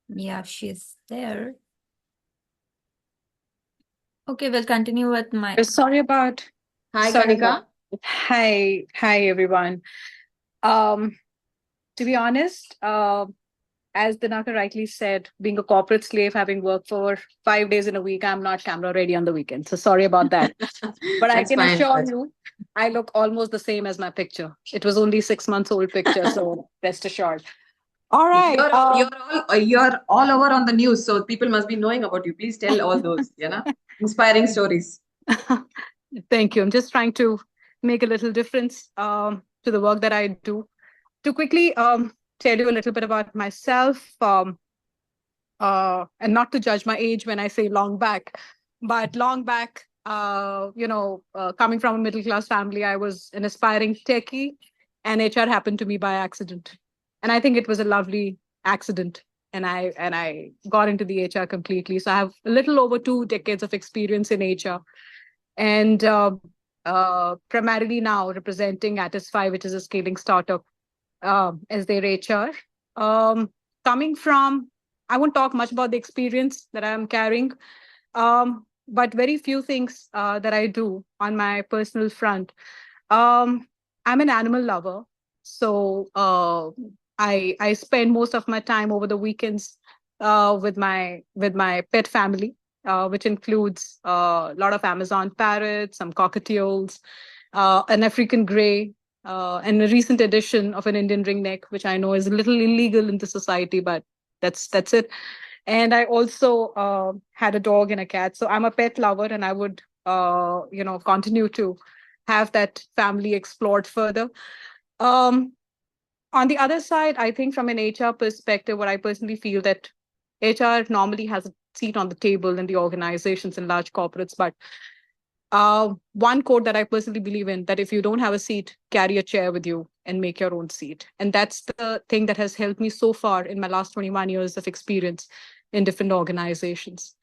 Yeah, she's there. Okay, we'll continue with my. Sorry about. Hi, sorry Kanika. about- Hi, everyone. To be honest, as Dinaka rightly said, being a corporate slave, having worked for 5 days in a week, I'm not camera ready on the weekend. So sorry about that. But I That's can fine, assure but- you, I look almost the same as my picture. It was only 6 months old picture, so rest assured. All right. You're all over on the news, so people must be knowing about you. Please tell all those, inspiring stories. Thank you. I'm just trying to make a little difference to the work that I do. To quickly tell you a little bit about myself, and not to judge my age when I say long back, but long back, coming from a middle-class family, I was an aspiring techie, and HR happened to me by accident. And I think it was a lovely accident. And I got into the HR completely. So I have a little over 2 decades of experience in HR. And primarily now representing Atisfy, which is a scaling startup, as their HR. Coming from, I won't talk much about the experience that I'm carrying, but very few things that I do on my personal front. I'm an animal lover, so I spend most of my time over the weekends with my pet family, which includes a lot of Amazon parrots, some cockatiels, an African grey, and a recent edition of an Indian ringneck, which I know is a little illegal in the society, but that's it. And I also had a dog and a cat. So I'm a pet lover, and I would continue to have that family explored further. On the other side, I think from an HR perspective, what I personally feel that HR normally has a seat on the table in the organizations and large corporates, but one quote that I personally believe in, that if you don't have a seat, carry a chair with you and make your own seat. And that's the thing that has helped me so far in my last 21 years of experience in different organizations.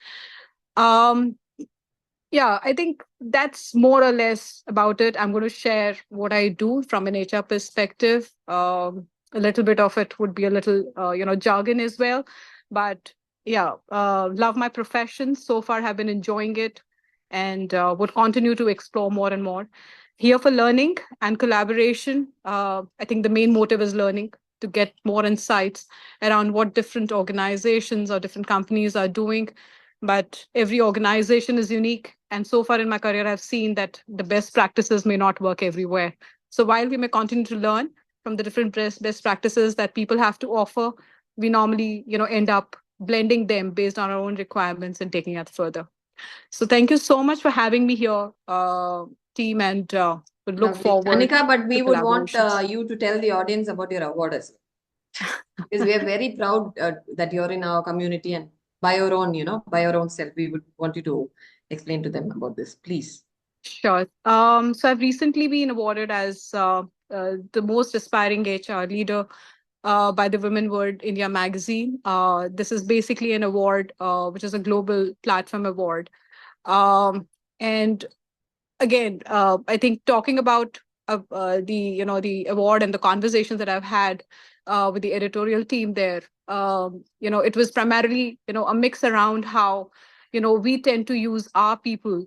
Yeah, I think that's more or less about it. I'm going to share what I do from an HR perspective. A little bit of it would be a little, jargon as well. But yeah, love my profession. So far, have been enjoying it, and would continue to explore more and more. Here for learning and collaboration. I think the main motive is learning, to get more insights around what different organizations or different companies are doing. But every organization is unique. And so far in my career, I've seen that the best practices may not work everywhere. So while we may continue to learn from the different best practices that people have to offer, we normally, end up blending them based on our own requirements and taking it further. So thank you so much for having me here, team, and would look Lovely. forward Kanika, but we to would want collaborations. you to tell the audience about your award as well. Because we are very proud that you're in our community and by your own, by your own self, we would want you to explain to them about this, please. Sure. So I've recently been awarded as the most aspiring HR leader by the Women World India magazine. This is basically an award, which is a global platform award. And again, I think talking about the award and the conversations that I've had with the editorial team there, it was primarily a mix around how we tend to use our people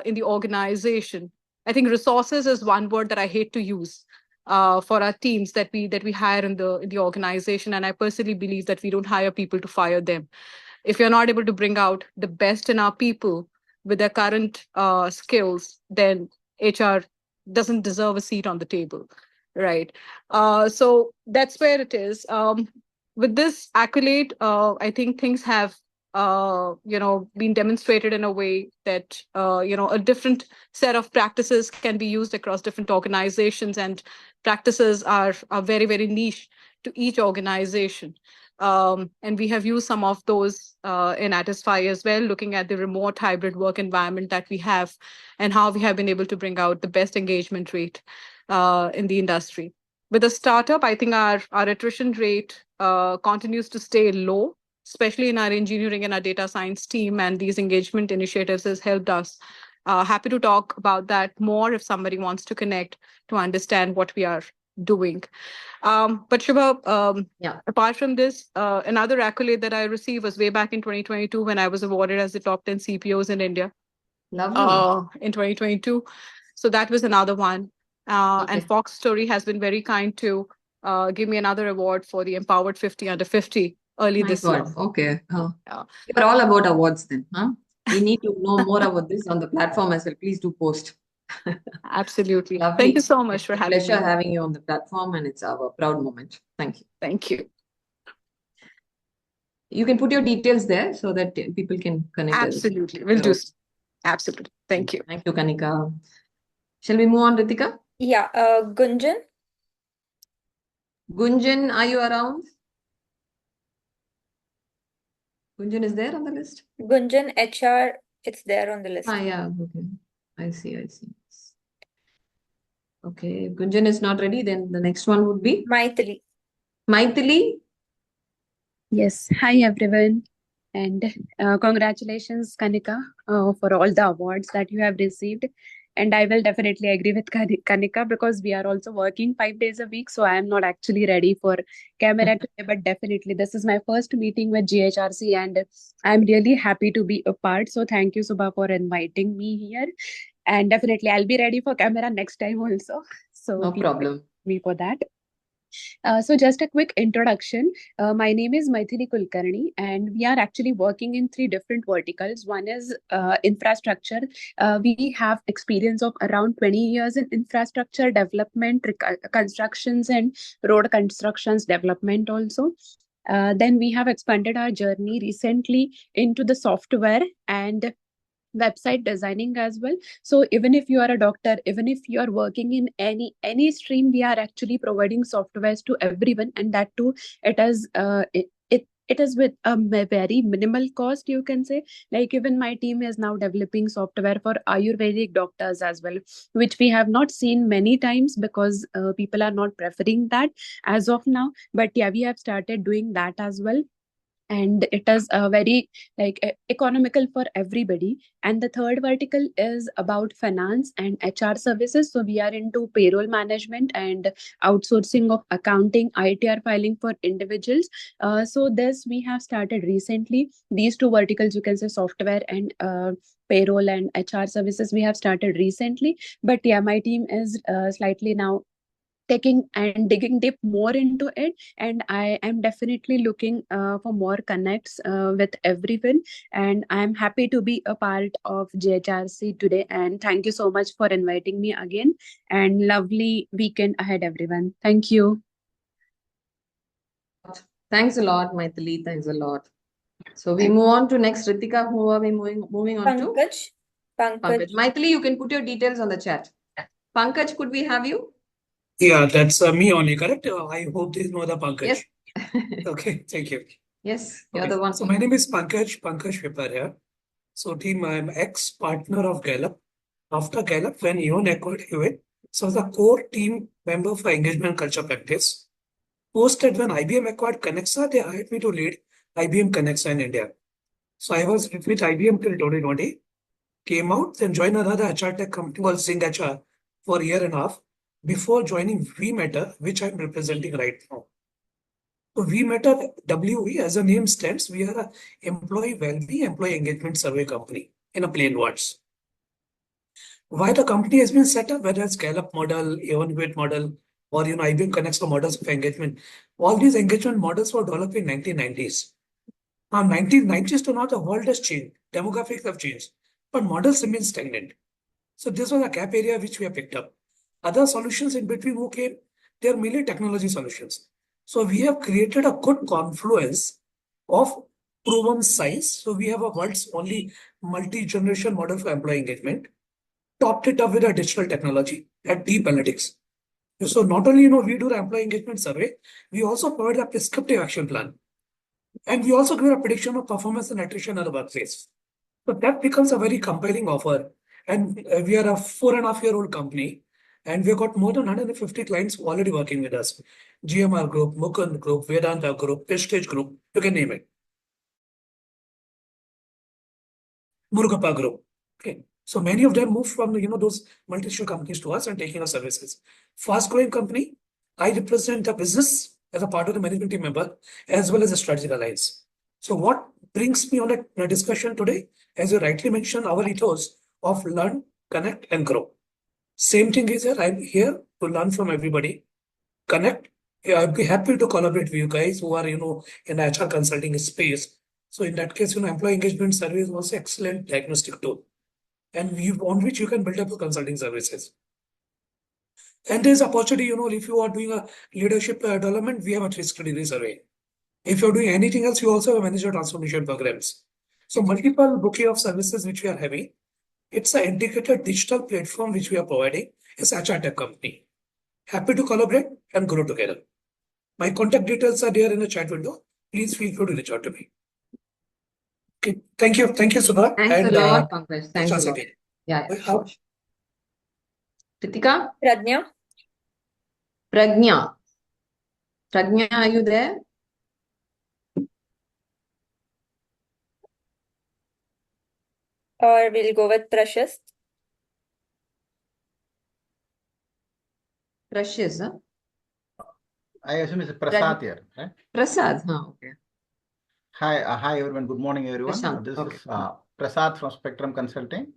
in the organization. I think resources is one word that I hate to use for our teams that we hire in the organization, and I personally believe that we don't hire people to fire them. If you're not able to bring out the best in our people with their current skills, then HR doesn't deserve a seat on the table, right? So that's where it is. With this accolade, I think things have been demonstrated in a way that a different set of practices can be used across different organizations, and practices are very, very niche to each organization. And we have used some of those in Atisfy as well, looking at the remote hybrid work environment that we have and how we have been able to bring out the best engagement rate in the industry. With a startup, I think our attrition rate continues to stay low, especially in our engineering and our data science team, and these engagement initiatives has helped us. Happy to talk about that more if somebody wants to connect to understand what we are doing. But Shubha, apart from this, another accolade that I received was way back in 2022 when I was awarded as the top 10 CPOs in India. Lovely. In 2022. So that was another one. And Fox Story has been very kind to give me another award for the Empowered 50 Under 50 early this year. Okay. You're all about awards then, huh? We need to know more about this on the platform as well. Please do post. Absolutely. Lovely. Thank you so much for having me. Pleasure having you on the platform, and it's our proud moment. Thank you. Thank you. You can put your details there so that people can connect. Absolutely. We'll do so. Absolutely. Thank you. Thank you, Kanika. Shall we move on, Ritika? Yeah, Gunjan. Gunjan, are you around? Gunjan is there on the list? Gunjan HR, it's there on the list. Yeah, okay. I see. Okay, if Gunjan is not ready, then the next one would be? Maithili. Maithili? Yes, hi everyone, and congratulations, Kanika, for all the awards that you have received. And I will definitely agree with Kanika because we are also working 5 days a week, so I am not actually ready for camera today, but definitely this is my first meeting with GHRC, and I'm really happy to be a part. So thank you, Subha, for inviting me here, and definitely I'll be ready for camera next time also. So no problem. Me for that. So just a quick introduction. My name is Maithili Kulkarni, and we are actually working in 3 different verticals. One is infrastructure. We have experience of around 20 years in infrastructure development, constructions and road constructions development also. Then we have expanded our journey recently into the software and website designing as well. So even if you are a doctor, even if you are working in any stream, we are actually providing softwares to everyone, and that too it is with a very minimal cost, you can say. Like even my team is now developing software for Ayurvedic doctors as well, which we have not seen many times because people are not preferring that as of now. But yeah, we have started doing that as well, and it is very economical for everybody. And the third vertical is about finance and HR services. So we are into payroll management and outsourcing of accounting, ITR filing for individuals. So this we have started recently. These 2 verticals, you can say software and payroll and HR services, we have started recently. But yeah, my team is slightly now taking and digging deep more into it, and I am definitely looking for more connects with everyone, and I am happy to be a part of GHRC today. And thank you so much for inviting me again, and lovely weekend ahead, everyone. Thank you. Thanks a lot, Maithili. Thanks a lot. So we move on to next. Ritika, who are we moving on to? Pankaj. Maithili, you can put your details on the chat. Pankaj, could we have you? Yeah, that's me only, correct? I hope there's no other Pankaj. Yes. Okay, thank you. Yes, you're Okay, the one. so my name is Pankaj Vipar here. So team, I'm ex-partner of Gallup. After Gallup, when Eon acquired Hewitt, so the core team member for engagement culture practice. Post that when IBM acquired Connexa, they hired me to lead IBM Connexa in India. So I was with IBM till 2020, came out, then joined another HR tech company called Sing HR for a year and a half before joining VMeta, which I'm representing right now. So VMeta WE, as the name stands, we are a employee well-being, employee engagement survey company in a plain words. Why the company has been set up, whether it's Gallup model, A1 Weight model, or IBM Connexa models of engagement, all these engagement models were developed in 1990s. Now, 1990s to now, the world has changed, demographics have changed, but models remain stagnant. So this was a gap area which we have picked up. Other solutions in between who came, they are mainly technology solutions. So we have created a good confluence of proven science. So we have a world's only multi-generation model for employee engagement, topped it up with a digital technology and deep analytics. So not only we do the employee engagement survey, we also provide a prescriptive action plan. And we also give a prediction of performance and attrition in the workplace. So that becomes a very compelling offer. And we are a 4.5-year-old company, and we've got more than 150 clients already working with us. GMR Group, Mukund Group, Vedanta Group, Prestige Group, you can name it. Murugappa Group. Okay. So many of them moved from those multinational companies to us and taking our services. Fast growing company, I represent the business as a part of the management team member as well as a strategic alliance. So what brings me on a discussion today, as you rightly mentioned, our ethos of learn, connect, and grow. Same thing is here. I'm here to learn from everybody, connect. I'd be happy to collaborate with you guys who are in the HR consulting space. So in that case, employee engagement survey is also excellent diagnostic tool, and on which you can build up your consulting services. And there's opportunity, if you are doing a leadership development, we have a 360-degree survey. If you're doing anything else, you also have manager transformation programs. So multiple bouquet of services which we are having. It's an integrated digital platform which we are providing as HR tech company. Happy to collaborate and grow together. My contact details are there in the chat window. Please feel free to reach out to me. Okay, thank you. Thank you, Sudha. Thanks a lot, Pankaj. Thanks a lot. Again. Yeah, sure. Ritika? Pradnya? Pragnya. Pragnya, are you there? Or we'll go with Precious. Precious, huh? I assume it's Prasad here, right? Prasad, okay. Hi everyone. Good morning, everyone. Prashant, This okay. is Prasad from Spectrum Consulting,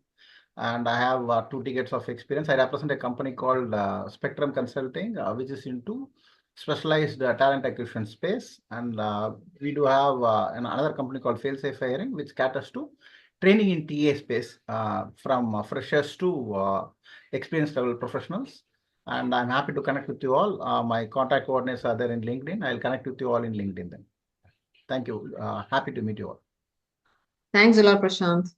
and I have 2 decades of experience. I represent a company called Spectrum Consulting, which is into specialized talent acquisition space, and we do have another company called Failsafe Hiring, which caters to training in TA space from freshers to experienced level professionals. And I'm happy to connect with you all. My contact coordinates are there in LinkedIn. I'll connect with you all in LinkedIn then. Thank you. Happy to meet you all. Thanks a lot, Prashant.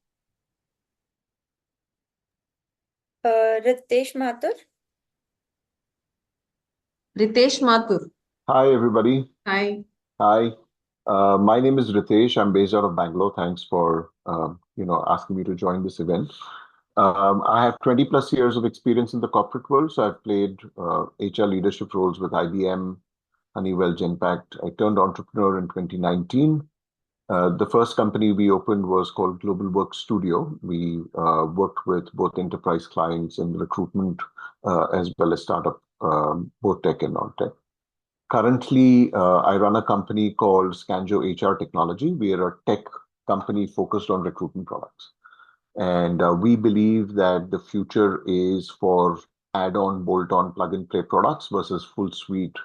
Ritesh Mathur. Ritesh Mathur. Hi, everybody. Hi. Hi. My name is Ritesh. I'm based out of Bangalore. Thanks for asking me to join this event. I have 20 plus years of experience in the corporate world. So I've played HR leadership roles with IBM, Honeywell, Genpact. I turned entrepreneur in 2019. The first company we opened was called Global Work Studio. We worked with both enterprise clients and recruitment as well as startup, both tech and non-tech. Currently, I run a company called Scanjo HR Technology. We are a tech company focused on recruitment products. And we believe that the future is for add-on, bolt-on, plug-and-play products versus full suite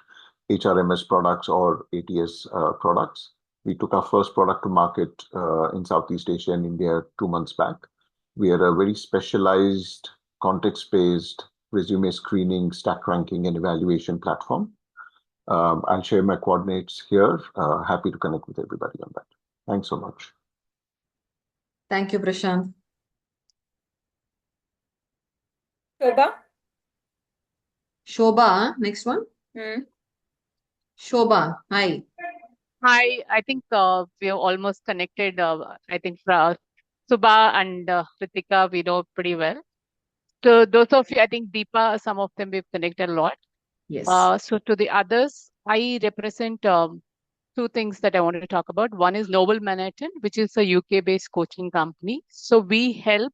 HRMS products or ATS products. We took our first product to market in Southeast Asia and India 2 months back. We are a very specialized, context-based resume screening, stack ranking, and evaluation platform. I'll share my coordinates here. Happy to connect with everybody on that. Thanks so much. Thank you, Prashant. Shobha? Shobha, next one. Shobha, hi. Hi, I think we have almost connected. I think Subha and Ritika, we know pretty well. So those of you, I think Deepa, some of them we've connected a lot. Yes. So to the others, I represent two things that I wanted to talk about. One is Noble Manhattan, which is a UK-based coaching company. So we help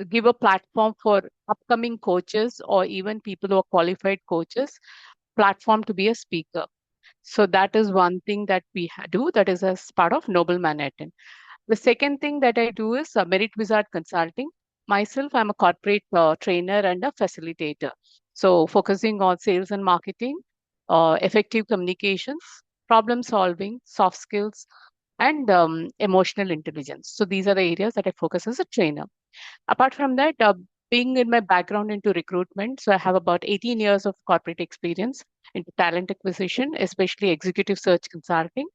give a platform for upcoming coaches or even people who are qualified coaches, platform to be a speaker. So that is one thing that we do that is as part of Noble Manhattan. The second thing that I do is Merit Wizard Consulting. Myself, I'm a corporate trainer and a facilitator. So focusing on sales and marketing, effective communications, problem solving, soft skills, and emotional intelligence. So these are the areas that I focus as a trainer. Apart from that, being in my background into recruitment, so I have about 18 years of corporate experience into talent acquisition, especially executive search consulting,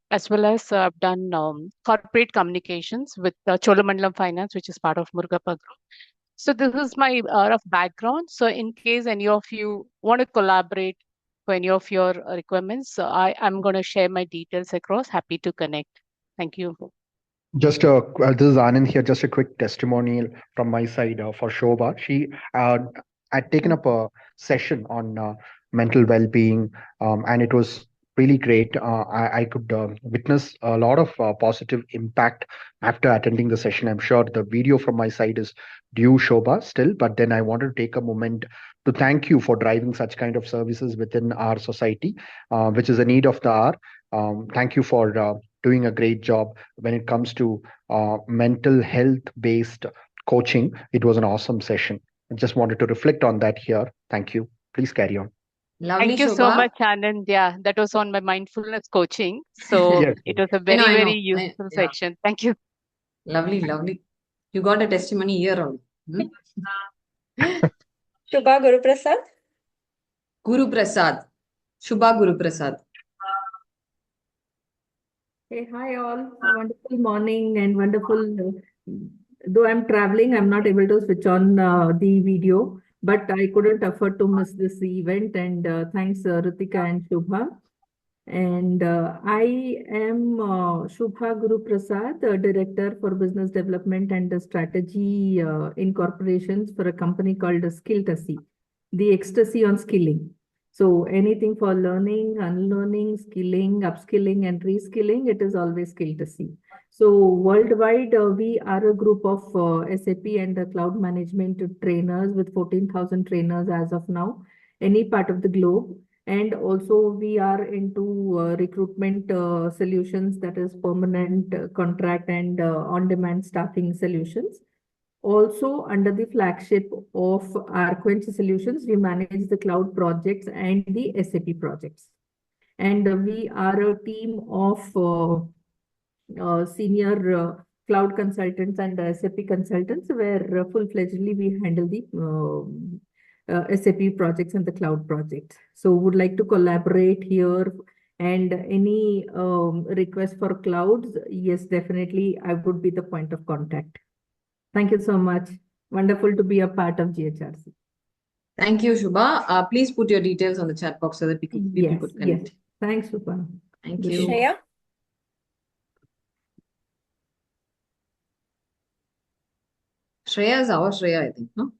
as well as I've done corporate communications with Cholamandalam Finance, which is part of Murugappa Group. So this is my rough background. So in case any of you want to collaborate for any of your requirements, I'm going to share my details across. Happy to connect. Thank you. Just this is Anand here. Just a quick testimonial from my side for Shobha. She had taken up a session on mental well-being, and it was really great. I could witness a lot of positive impact after attending the session. I'm sure the video from my side is due, Shobha, still, but then I wanted to take a moment to thank you for driving such kind of services within our society, which is a need of the hour. Thank you for doing a great job when it comes to mental health based coaching. It was an awesome session. I just wanted to reflect on that here. Thank you. Please carry on. Lovely, Thank you so Shobha. much, Anand. Yeah, that was on my mindfulness coaching. So Yes. it was a I very, know. very useful Yeah. section. Thank you. Lovely, lovely. You got a testimony here only. Shubha Guru Prasad. Guru Prasad. Shubha Guru Prasad. Hey, hi all. Wonderful morning and wonderful. Though I'm traveling, I'm not able to switch on the video, but I couldn't afford to miss this event. And thanks, Ritika and Shubha. And I am Shubha Guru Prasad, Director for Business Development and Strategy in corporations for a company called Skilltasy, the ecstasy on skilling. So anything for learning, unlearning, skilling, upskilling, and reskilling, it is always Skilltasy. So worldwide, we are a group of SAP and cloud management trainers with 14,000 trainers as of now, any part of the globe. And also we are into recruitment solutions, that is permanent contract and on-demand staffing solutions. Also, under the flagship of Arquench Solutions, we manage the cloud projects and the SAP projects. And we are a team of senior cloud consultants and SAP consultants, where full-fledgedly we handle the SAP projects and the cloud projects. So would like to collaborate here, and any request for clouds, yes, definitely I would be the point of contact. Thank you so much. Wonderful to be a part of GHRC. Thank you, Shubha. Please put your details on the chat box so that people Yes, could yes. connect. Thanks, Shubha. Thank Good you. day. Shreya. Shreya is our Shreya, I think, no?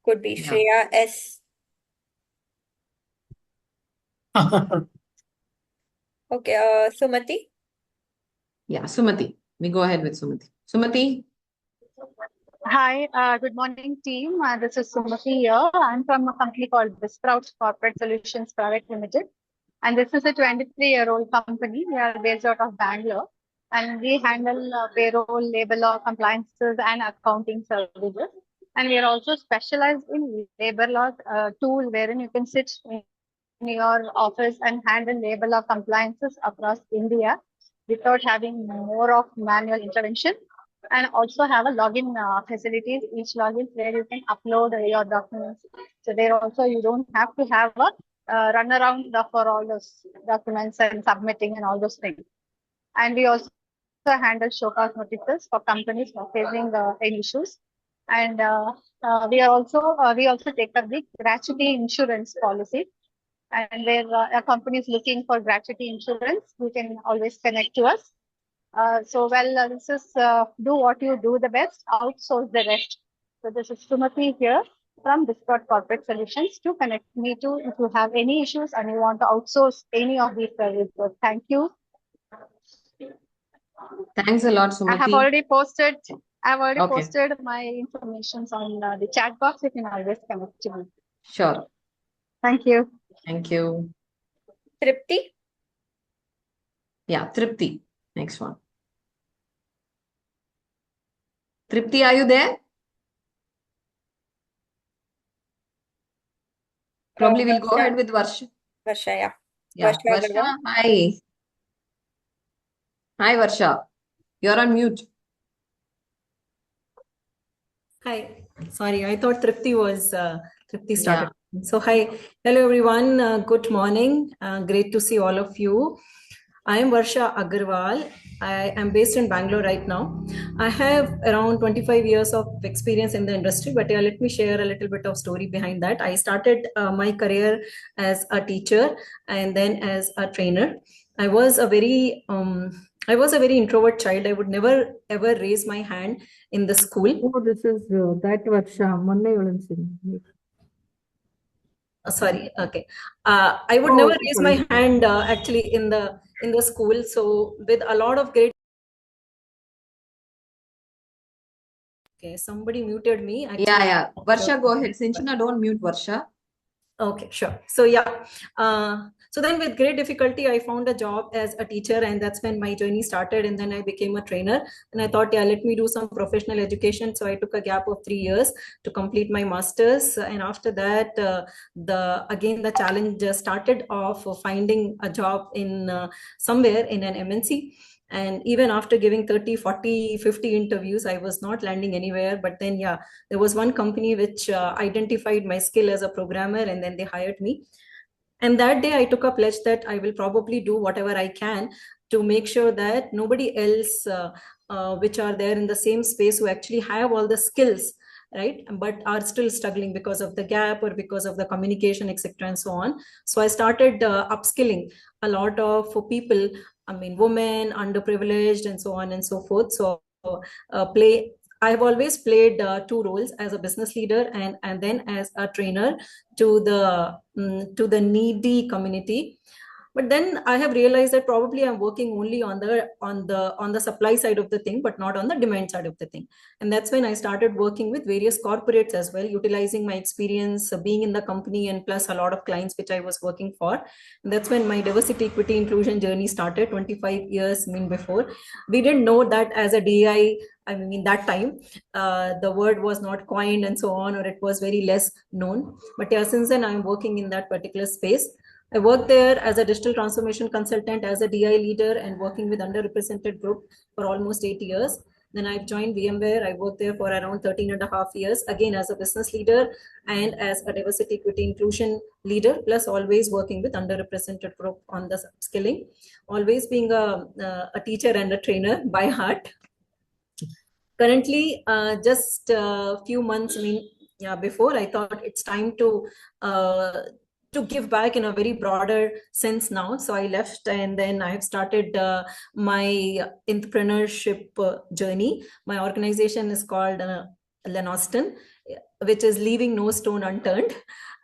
Could be Yeah. Shreya S. Okay, Sumati. Yeah, Sumati. We go ahead with Sumati. Sumati. Hi, good morning, team. This is Sumati here. I'm from a company called Bisprout Corporate Solutions Private Limited. And this is a 23-year-old company. We are based out of Bangalore. And we handle payroll, labor law, compliances, and accounting services. And we are also specialized in labor law tool wherein you can sit in your office and handle labor law compliances across India without having more of manual intervention. And also have a login facilities, each login where you can upload your documents. So there also you don't have to have a run around for all those documents and submitting and all those things. And we also handle show cause notices for companies who are facing any issues. And we also take up the gratuity insurance policy. And where a company is looking for gratuity insurance, you can always connect to us. This is do what you do the best, outsource the rest. So this is Sumati here from Discord Corporate Solutions to connect me to if you have any issues and you want to outsource any of these services. Thank you. Thanks a lot, I have Sumati. already posted. I've already Okay. posted my information on the chat box. You can always connect to me. Sure. Thank you. Thank you. Tripti? Yeah, Tripti. Next one. Tripti, are you there? Probably we'll go ahead with Varsha. Varsha, yeah. Yeah, Varsha Varsha, Agarwal. hi. Hi, Varsha. You're on mute. Hi, sorry, I thought Tripti was Tripti started. Yeah. So hi, hello everyone. Good morning. Great to see all of you. I am Varsha Agarwal. I am based in Bangalore right now. I have around 25 years of experience in the industry, but yeah, let me share a little bit of story behind that. I started my career as a teacher and then as a trainer. I was a very introvert child. I would never ever raise my hand in the school. Oh, this is that Varsha. Monday Sorry, okay. I would Oh, never raise sorry. my hand actually in the school. So with a lot of great. Okay, somebody muted me. Actually, Yeah. Varsha, go ahead. Sinchana, don't mute Varsha. Okay, sure. So yeah, so then with great difficulty, I found a job as a teacher, and that's when my journey started. And then I became a trainer, and I thought, yeah, let me do some professional education. So I took a gap of 3 years to complete my master's, and after that, the challenge started of finding a job in somewhere in an MNC. And even after giving 30, 40, 50 interviews, I was not landing anywhere. But then, yeah, there was one company which identified my skill as a programmer, and then they hired me. And that day I took a pledge that I will probably do whatever I can to make sure that nobody else which are there in the same space who actually have all the skills, right, but are still struggling because of the gap or because of the communication, etc., and so on. So I started upskilling a lot of people, I mean, women, underprivileged, and so on and so forth. So I have always played two roles, as a business leader and then as a trainer to the needy community. But then I have realized that probably I'm working only on the supply side of the thing, but not on the demand side of the thing. And that's when I started working with various corporates as well, utilizing my experience being in the company and plus a lot of clients which I was working for. And that's when my diversity, equity, inclusion journey started 25 years before. We didn't know that as a DI. I mean, that time the word was not coined and so on, or it was very less known. But yeah, since then I'm working in that particular space. I worked there as a digital transformation consultant, as a DI leader, and working with underrepresented group for almost 8 years. Then I've joined VMware. I worked there for around 13 and a half years, again as a business leader and as a diversity, equity, inclusion leader, plus always working with underrepresented group on the skilling, always being a teacher and a trainer by heart. Currently, just a few months, before, I thought it's time to give back in a very broader sense now. So I left, and then I have started my entrepreneurship journey. My organization is called Lenoston, which is leaving no stone unturned.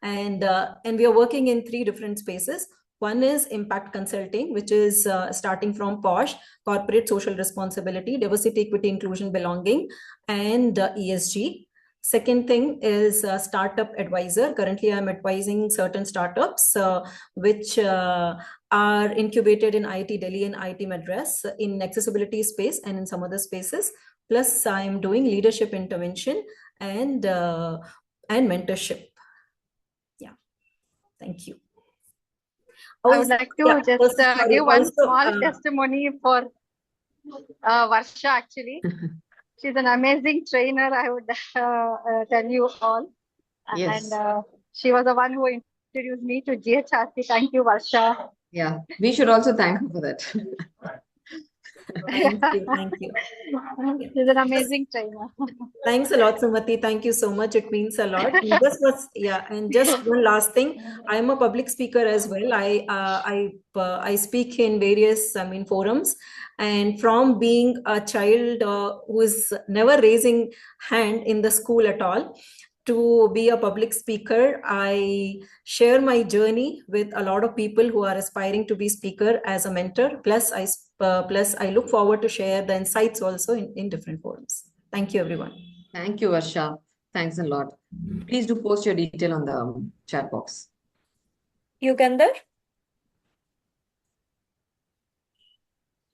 And we are working in 3 different spaces. One is impact consulting, which is starting from POSH, corporate social responsibility, diversity, equity, inclusion, belonging, and ESG. Second thing is startup advisor. Currently, I'm advising certain startups which are incubated in IIT Delhi and IIT Madras in accessibility space and in some other spaces. Plus, I'm doing leadership intervention and mentorship. Yeah, thank you. I would like to just give one small testimony for Varsha, actually. She's an amazing trainer, I would tell you all. Yes. And she was the one who introduced me to GHRC. Thank you, Varsha. Yeah, we should also thank her for that. Thank you. Thank you. She's an amazing trainer. Thanks a lot, Sumati. Thank you so much. It means a lot. And and just one last thing. I'm a public speaker as well. I speak in various forums, and from being a child who is never raising hand in the school at all, to be a public speaker, I share my journey with a lot of people who are aspiring to be speaker as a mentor. Plus I look forward to share the insights also in different forums. Thank you, everyone. Thank you, Varsha. Thanks a lot. Please do post your detail on the chat box. Yugandhar?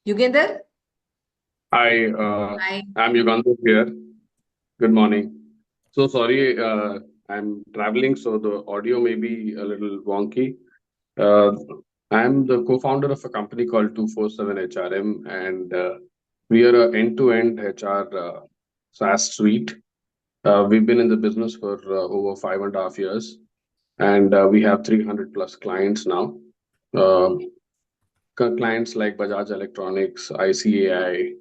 Yugandhar? Hi, Hi. I'm Yugandhar here. Good morning. So sorry, I'm traveling, so the audio may be a little wonky. I'm the co-founder of a company called 247 HRM, and we are an end-to-end HR SaaS suite. We've been in the business for over 5.5 years, and we have 300 plus clients now. Clients like Bajaj Electronics, ICAI,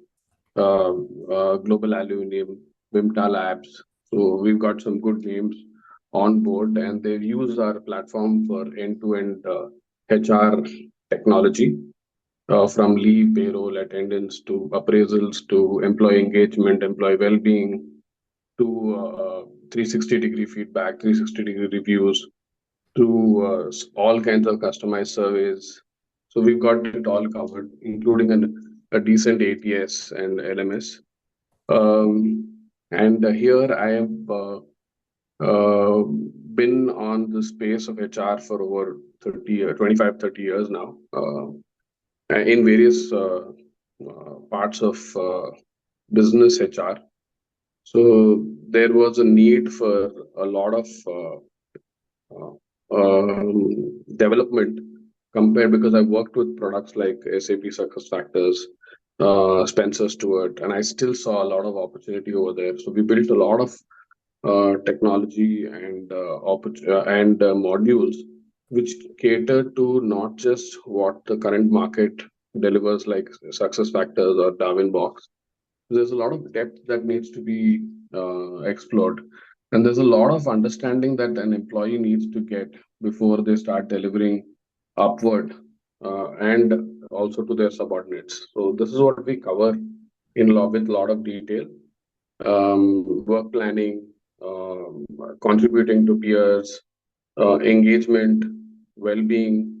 Global Aluminium, Vimta Labs. So we've got some good names on board, and they've used our platform for end-to-end HR technology, from leave, payroll, attendance to appraisals to employee engagement, employee well-being to 360-degree feedback, 360-degree reviews, to all kinds of customized surveys. So we've got it all covered, including a decent ATS and LMS. And here I have been on the space of HR for over 25, 30 years now, in various parts of business HR. So there was a need for a lot of development compared, because I worked with products like SAP SuccessFactors, Spencer Stewart, and I still saw a lot of opportunity over there. So we built a lot of technology and modules which cater to not just what the current market delivers, like SuccessFactors or Darwinbox. There's a lot of depth that needs to be explored, and there's a lot of understanding that an employee needs to get before they start delivering upward and also to their subordinates. So this is what we cover with a lot of detail. Work planning, contributing to peers, engagement, well-being,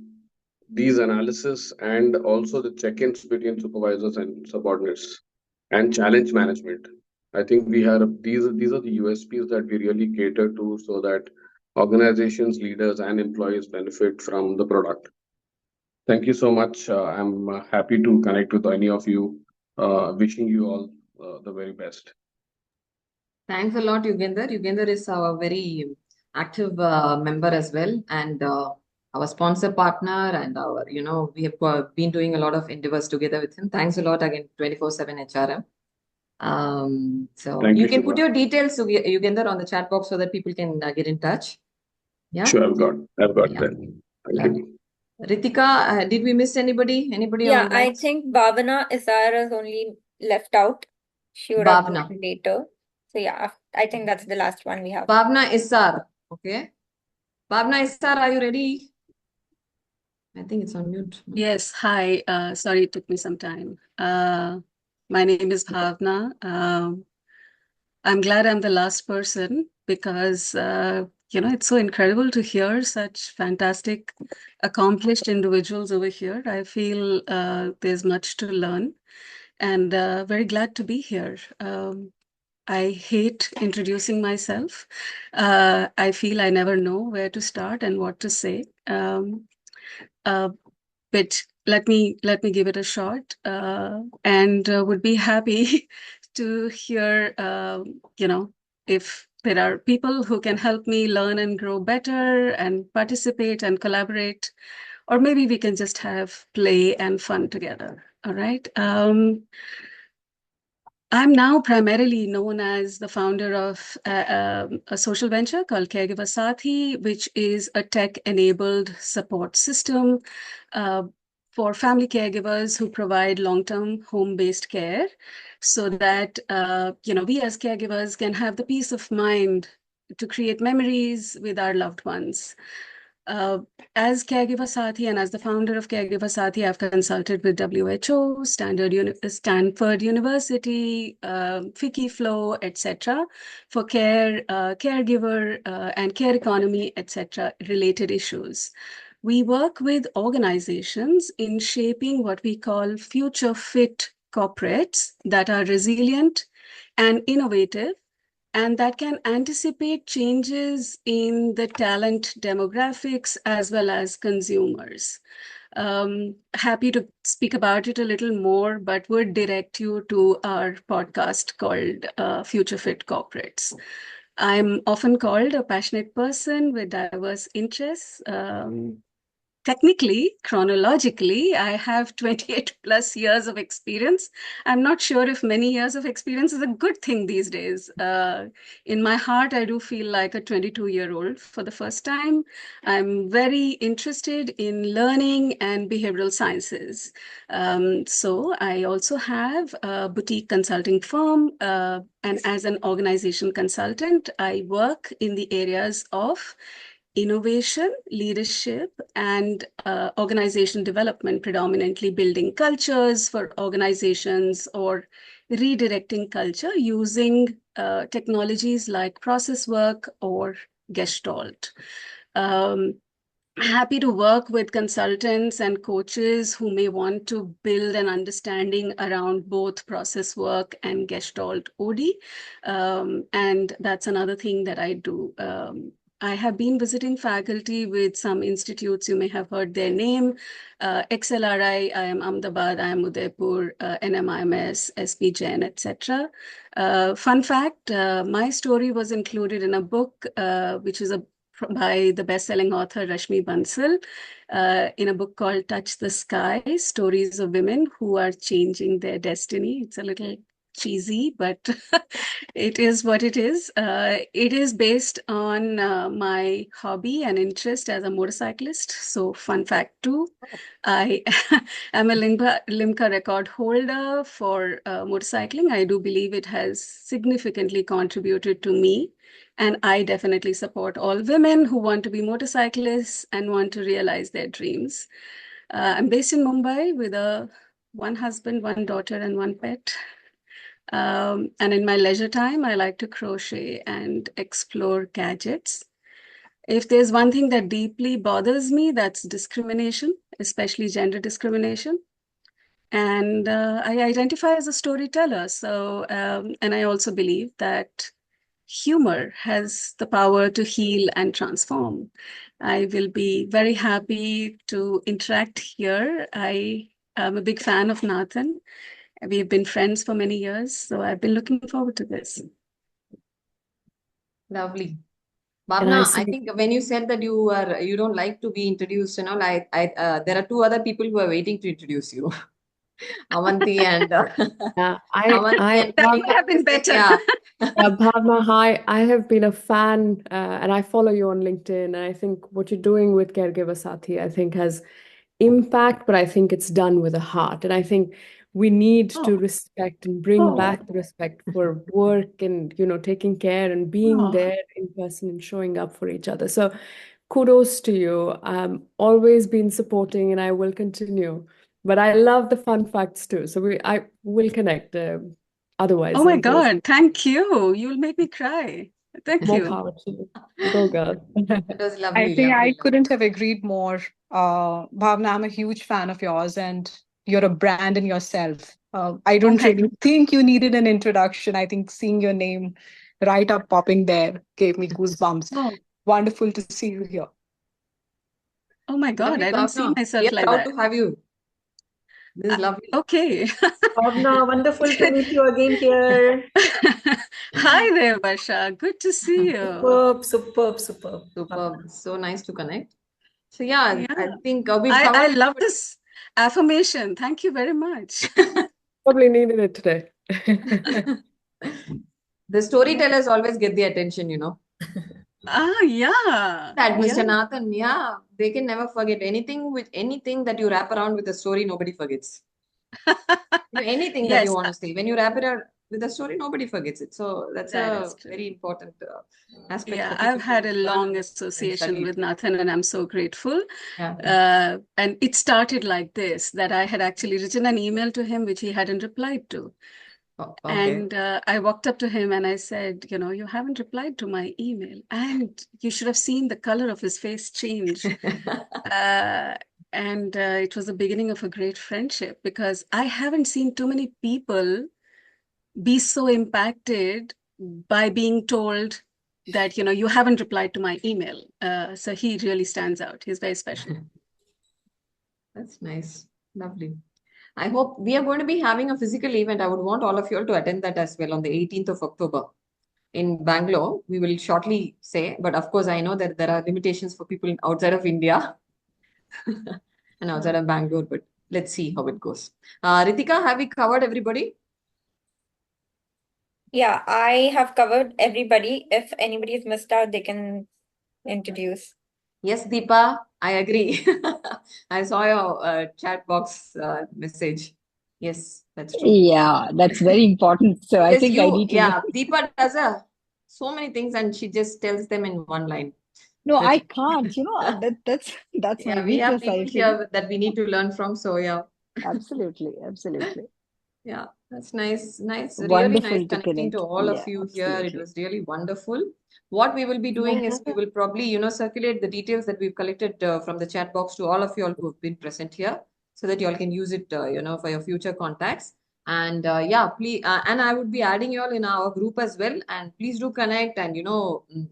these analysis, and also the check-ins between supervisors and subordinates, and challenge management. I think we have these are the USPs that we really cater to, so that organizations, leaders, and employees benefit from the product. Thank you so much. I'm happy to connect with any of you. Wishing you all the very best. Thanks a lot, Yugandhar. Yugandhar is our very active member as well, and our sponsor partner, and we have been doing a lot of endeavors together with him. Thanks a lot again, 24/7 HRM. So Thank you you, can Shiva. put your details, Yugandhar, on the chat box so that people can get in touch. Yeah. Sure, I've got Yeah. that. Thank you. Ritika, did we miss anybody? Anybody Yeah, on I that? think Bhavana Isar is only left out. She would have Bhavna. joined later. So yeah, I think that's the last one we have. Bhavna Isar. Okay. Bhavna Isar, are you ready? I think it's on mute. Yes, hi. Sorry, it took me some time. My name is Bhavna. I'm glad I'm the last person because, it's so incredible to hear such fantastic, accomplished individuals over here. I feel there's much to learn, and very glad to be here. I hate introducing myself. I feel I never know where to start and what to say. But let me give it a shot, and would be happy to hear, if there are people who can help me learn and grow better and participate and collaborate, or maybe we can just have play and fun together. All right. I'm now primarily known as the founder of a social venture called Caregiver Sathi, which is a tech-enabled support system for family caregivers who provide long-term home-based care so that, we as caregivers can have the peace of mind to create memories with our loved ones. As Caregiver Sathi and as the founder of Caregiver Sathi, I've consulted with WHO, Stanford University, FICCI Flow, etc., for care, caregiver, and care economy, etc., related issues. We work with organizations in shaping what we call future fit corporates that are resilient and innovative, and that can anticipate changes in the talent demographics as well as consumers. Happy to speak about it a little more, but would direct you to our podcast called Future Fit Corporates. I'm often called a passionate person with diverse interests. Technically, chronologically, I have 28 plus years of experience. I'm not sure if many years of experience is a good thing these days. In my heart, I do feel like a 22-year-old for the first time. I'm very interested in learning and behavioral sciences. So I also have a boutique consulting firm, and as an organization consultant, I work in the areas of innovation, leadership, and organization development, predominantly building cultures for organizations or redirecting culture using technologies like process work or Gestalt. Happy to work with consultants and coaches who may want to build an understanding around both process work and Gestalt OD. And that's another thing that I do. I have been visiting faculty with some institutes. You may have heard their name. XLRI, I am Ahmedabad, I am Udaipur, NMIMS, SP Jain, etc. Fun fact, my story was included in a book, which is by the best-selling author Rashmi Bansal, in a book called Touch the Sky, Stories of Women Who Are Changing Their Destiny. It's a little cheesy, but it is what it is. It is based on my hobby and interest as a motorcyclist. So fun fact too, I am a Limca record holder for motorcycling. I do believe it has significantly contributed to me. And I definitely support all women who want to be motorcyclists and want to realize their dreams. I'm based in Mumbai with one husband, one daughter, and one pet. And in my leisure time, I like to crochet and explore gadgets. If there's one thing that deeply bothers me, that's discrimination, especially gender discrimination. And I identify as a storyteller. So, and I also believe that humor has the power to heal and transform. I will be very happy to interact here. I am a big fan of Nathan. We have been friends for many years, so I've been looking forward to this. Lovely. Can Bhavna, I I think when you said that you don't like to be introduced, like there are two other people who are waiting to introduce you, Avanti and Yeah, Avanti and That would Bhavna. have been better. Yeah. Bhavna, hi. I have been a fan, and I follow you on LinkedIn. And I think what you're doing with Caregiver Sathi, I think has impact, but I think it's done with a heart. And I think we need to respect and bring back the respect for work and, taking care and being there in person and showing up for each other. So kudos to you. Always been supporting and I will continue. But I love the fun facts too. So I will connect. Otherwise, Oh my like, God, thank you. You'll make me cry. Thank more you. power to you. Go girl. It was I lovely, think I lovely. couldn't have agreed more. Bhavna, I'm a huge fan of yours and you're a brand in yourself. I don't really think you needed an introduction. I think seeing your name right up popping there gave me goosebumps. Oh, Wonderful to see you here. oh my God, Lovely, I don't see Bhavna. We myself are like proud that. to have you. This is lovely. Okay. Bhavna, wonderful to meet you again here. Hi there, Varsha. Good to see you. Superb. Superb. So nice to connect. So yeah, Yeah. I think we've I covered. love this affirmation. Thank you very much. Probably needed it today. The storytellers always get the attention, Yeah. That Mr. Yeah. Nathan, yeah, they can never forget anything that you wrap around with a story, nobody forgets. Anything that you Yes. want to say, when you wrap it out with a story, nobody forgets it. So that's That a is true. very important aspect Yeah, for people I've had to a learn long and association study it. with Nathan, and I'm so grateful. Yeah. And it started like this, that I had actually written an email to him, which he hadn't replied to. Okay. And I walked up to him and I said, you haven't replied to my email. And you should have seen the color of his face change. And it was the beginning of a great friendship, because I haven't seen too many people be so impacted by being told that, you haven't replied to my email. So he really stands out. He's very special. That's nice. Lovely. I hope we are going to be having a physical event. I would want all of you all to attend that as well on the 18th of October in Bangalore. We will shortly say, but of course, I know that there are limitations for people outside of India and outside of Bangalore, but let's see how it goes. Ritika, have we covered everybody? Yeah, I have covered everybody. If anybody is missed out, they can introduce. Yes, Deepa, I agree. I saw your chat box message. Yes, that's true. Yeah, that's very important. So I Because think I need to know. Deepa does so many things and she just tells them in one line. No, I That's can't. That's my we have weakness, people I feel. here that we need to learn from. So yeah. Absolutely, absolutely. Yeah, that's nice. Really nice Wonderful to connecting to connect. all of Yeah, you here. It absolutely. was really wonderful. What we will be doing is we will probably, circulate the details that we've collected from the chat box to all of you all who have been present here, so that you all can use it, for your future contacts. And yeah, please, and I would be adding you all in our group as well. And please do connect. And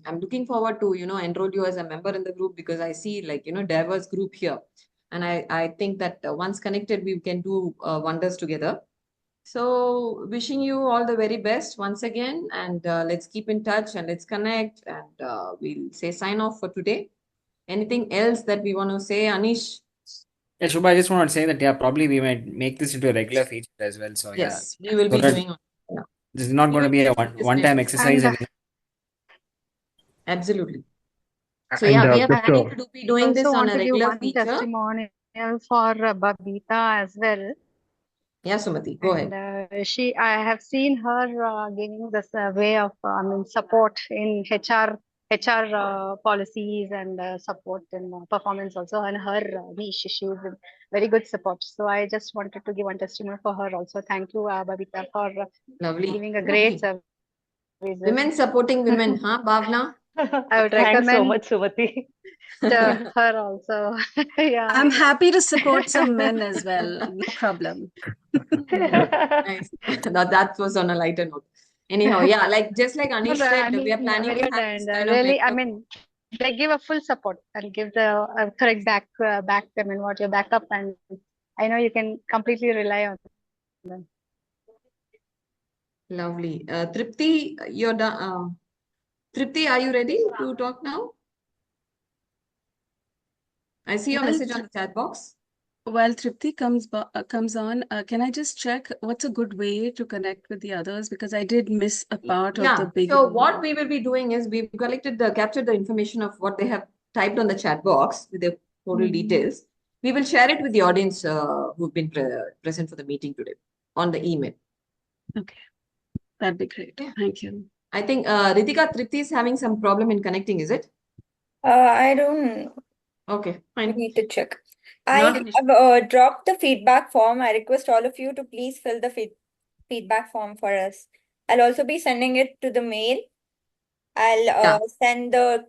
I'm looking forward to enroll you as a member in the group, because I see diverse group here, and I think that once connected we can do wonders together. So wishing you all the very best once again, and let's keep in touch and let's connect, and we'll say sign off for today. Anything else that we want to say, Anish? Yeah, Shubha, I just want to say that, yeah, probably we might make this into a regular feature as well. So, yeah. Yes, we will So be that doing. Yeah. this is not We going to will be be a doing this one-time regularly. exercise. And Absolutely. So And yeah, we are just planning to be doing this also on want a to give regular one feature. testimonial for Babita as well. Yeah, Sumati, go And ahead. I have seen her giving this way of support in HR policies and support in performance also, and her niche. She is a very good support. So I just wanted to give one testimony for her also. Thank you, Babita, for Lovely. giving a great service. Women supporting women, huh, Bhavna? I would Thanks so recommend much, Sumati. her also. Yeah. I'm happy to support some men as well. No problem. Nice. That was on a lighter note. Anyhow, yeah, just like Anish No, I said, we are mean, planning very to good, have this and kind of really, I network. mean, they give a full support and give the correct back. I mean, what your backup, and I know you can completely rely on them. Lovely. Tripti, you're done. Tripti, are you ready to talk now? I see your Well, message on the chat box. While Tripti comes on, can I just check what's a good way to connect with the others? Because I did miss a part of the Yeah. big. So what we will be doing is we've captured the information of what they have typed on the chat box with their total details. We will share it with the audience who've been present for the meeting today on the email. Okay, that'd be great. Thank you. I think Ritika, Tripti is having some problem in connecting, is it? I don't. Okay, We fine. need to check. Not I an issue. have dropped the feedback form. I request all of you to please fill the feedback form for us. I'll also be sending it to the mail. I'll send the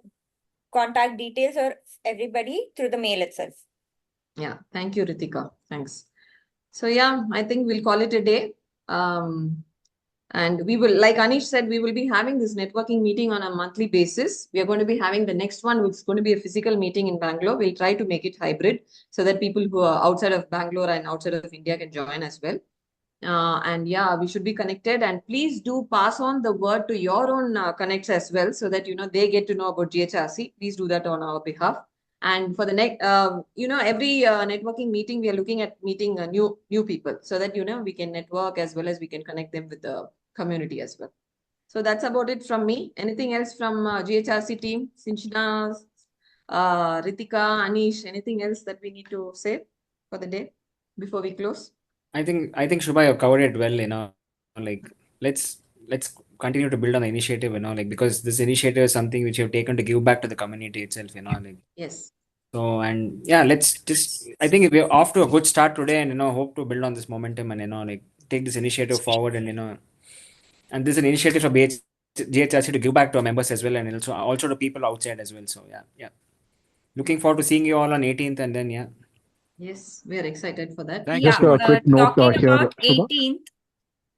contact details of everybody through the mail itself. Yeah, thank you, Ritika. Thanks. So yeah, I think we'll call it a day. And we will, like Anish said, we will be having this networking meeting on a monthly basis. We are going to be having the next one, which is going to be a physical meeting in Bangalore. We'll try to make it hybrid so that people who are outside of Bangalore and outside of India can join as well. And yeah, we should be connected, and please do pass on the word to your own connects as well, so that they get to know about GHRC. Please do that on our behalf. And for the next, every networking meeting, we are looking at meeting new people, so that we can network as well as we can connect them with the community as well. So that's about it from me. Anything else from GHRC team? Sinchana, Ritika, Anish, anything else that we need to say for the day before we close? I think Shubha, you covered it well, like let's continue to build on the initiative, like because this initiative is something which you have taken to give back to the community itself, like Yes. so. And yeah, let's just, I think we're off to a good start today, and hope to build on this momentum and like take this initiative forward, and and this is an initiative for GHRC to give back to our members as well, and also to people outside as well. So yeah, looking forward to seeing you all on 18th, and then yeah. Yes, we are excited for that. Thank Yeah, you. Just a quick note talking here, about Shubha.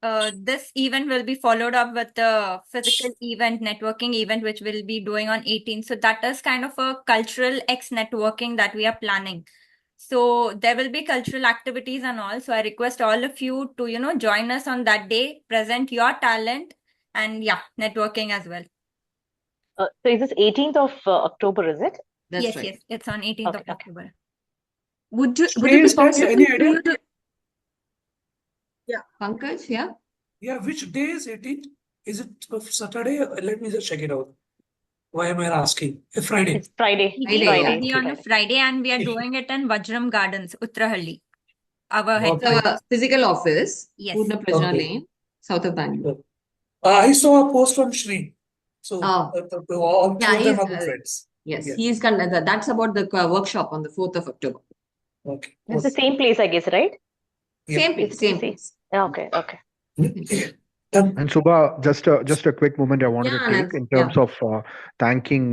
18th, this event will be followed up with the physical event, networking event, which we'll be doing on 18th. So that is kind of a cultural X networking that we are planning. So there will be cultural activities and all. So I request all of you to, join us on that day, present your talent, and yeah, networking as well. So is this 18th of October, is it? That's yes, right. yes, it's on 18th of October. Would it be Days, possible any for idea? you to Yeah. Pankaj, yeah? Yeah, which day is 18th? Is it Saturday? Let me just check it out. Why am I asking? Friday. It's Friday. It will be on a Friday, and we are doing it in Vajram Gardens, Uttarahalli. Our headquarters. Physical office, Yes. Purna Prajna Okay. Lane, south of Bangalore. I saw a post from Shri. So Oh. all Yeah, three of them he's, are good friends. yes, Yeah. he's that's about the workshop on the 4th of October. Okay. It's the same place, I guess, right? Same place, same place. Okay. And Subha, just a quick moment I wanted Yeah, to take Anand. in terms of thanking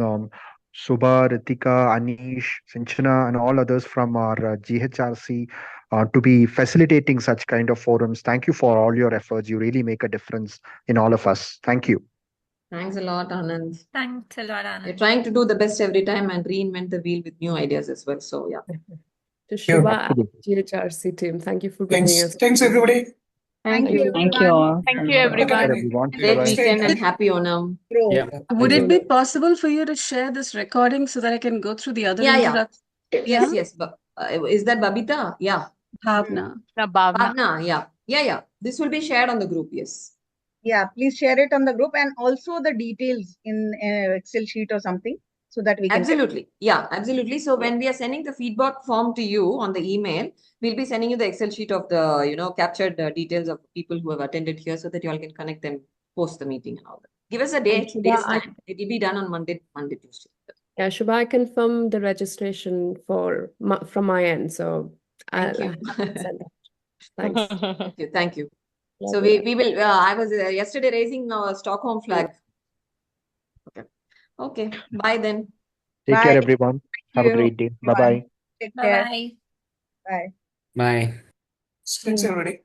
Subha, Ritika, Anish, Sinchana, and all others from our GHRC to be facilitating such kind of forums. Thank you for all your efforts. You really make a difference in all of us. Thank you. Thanks a lot, Anand. Thanks a lot, Anand. You're trying to do the best every time and reinvent the wheel with new ideas as well. So yeah. To Shubha and GHRC team, thank you for bringing us. Thanks, everybody. Thank you. Thank you all. Thank you, everyone. Everyone. Great Bye-bye. weekend and happy Onam. Yeah. Would it be possible for you to share this recording so that I can go through the other Yeah. introductions? Yes. Is that Babita? Yeah. Bhavna. No, Bhavna. Bhavna, yeah. This will be shared on the group, yes. Yeah, please share it on the group and also the details in Excel sheet or something so that we can. Absolutely. Yeah, absolutely. So when we are sending the feedback form to you on the email, we'll be sending you the Excel sheet of the, captured details of people who have attended here so that you all can connect them post the meeting and all that. Give us a day's time. It will be done on Monday, Tuesday. Yeah, Shubha, I confirm the registration from my end. So Thank you. send that. Thanks. Thank you. Love So you. we will. I was yesterday raising our Stockholm flag. Okay. Bye then. Take Bye. care, everyone. Have a you, great day. everyone. Bye-bye. Take care. Bye. Bye. Bye. Thanks, everybody.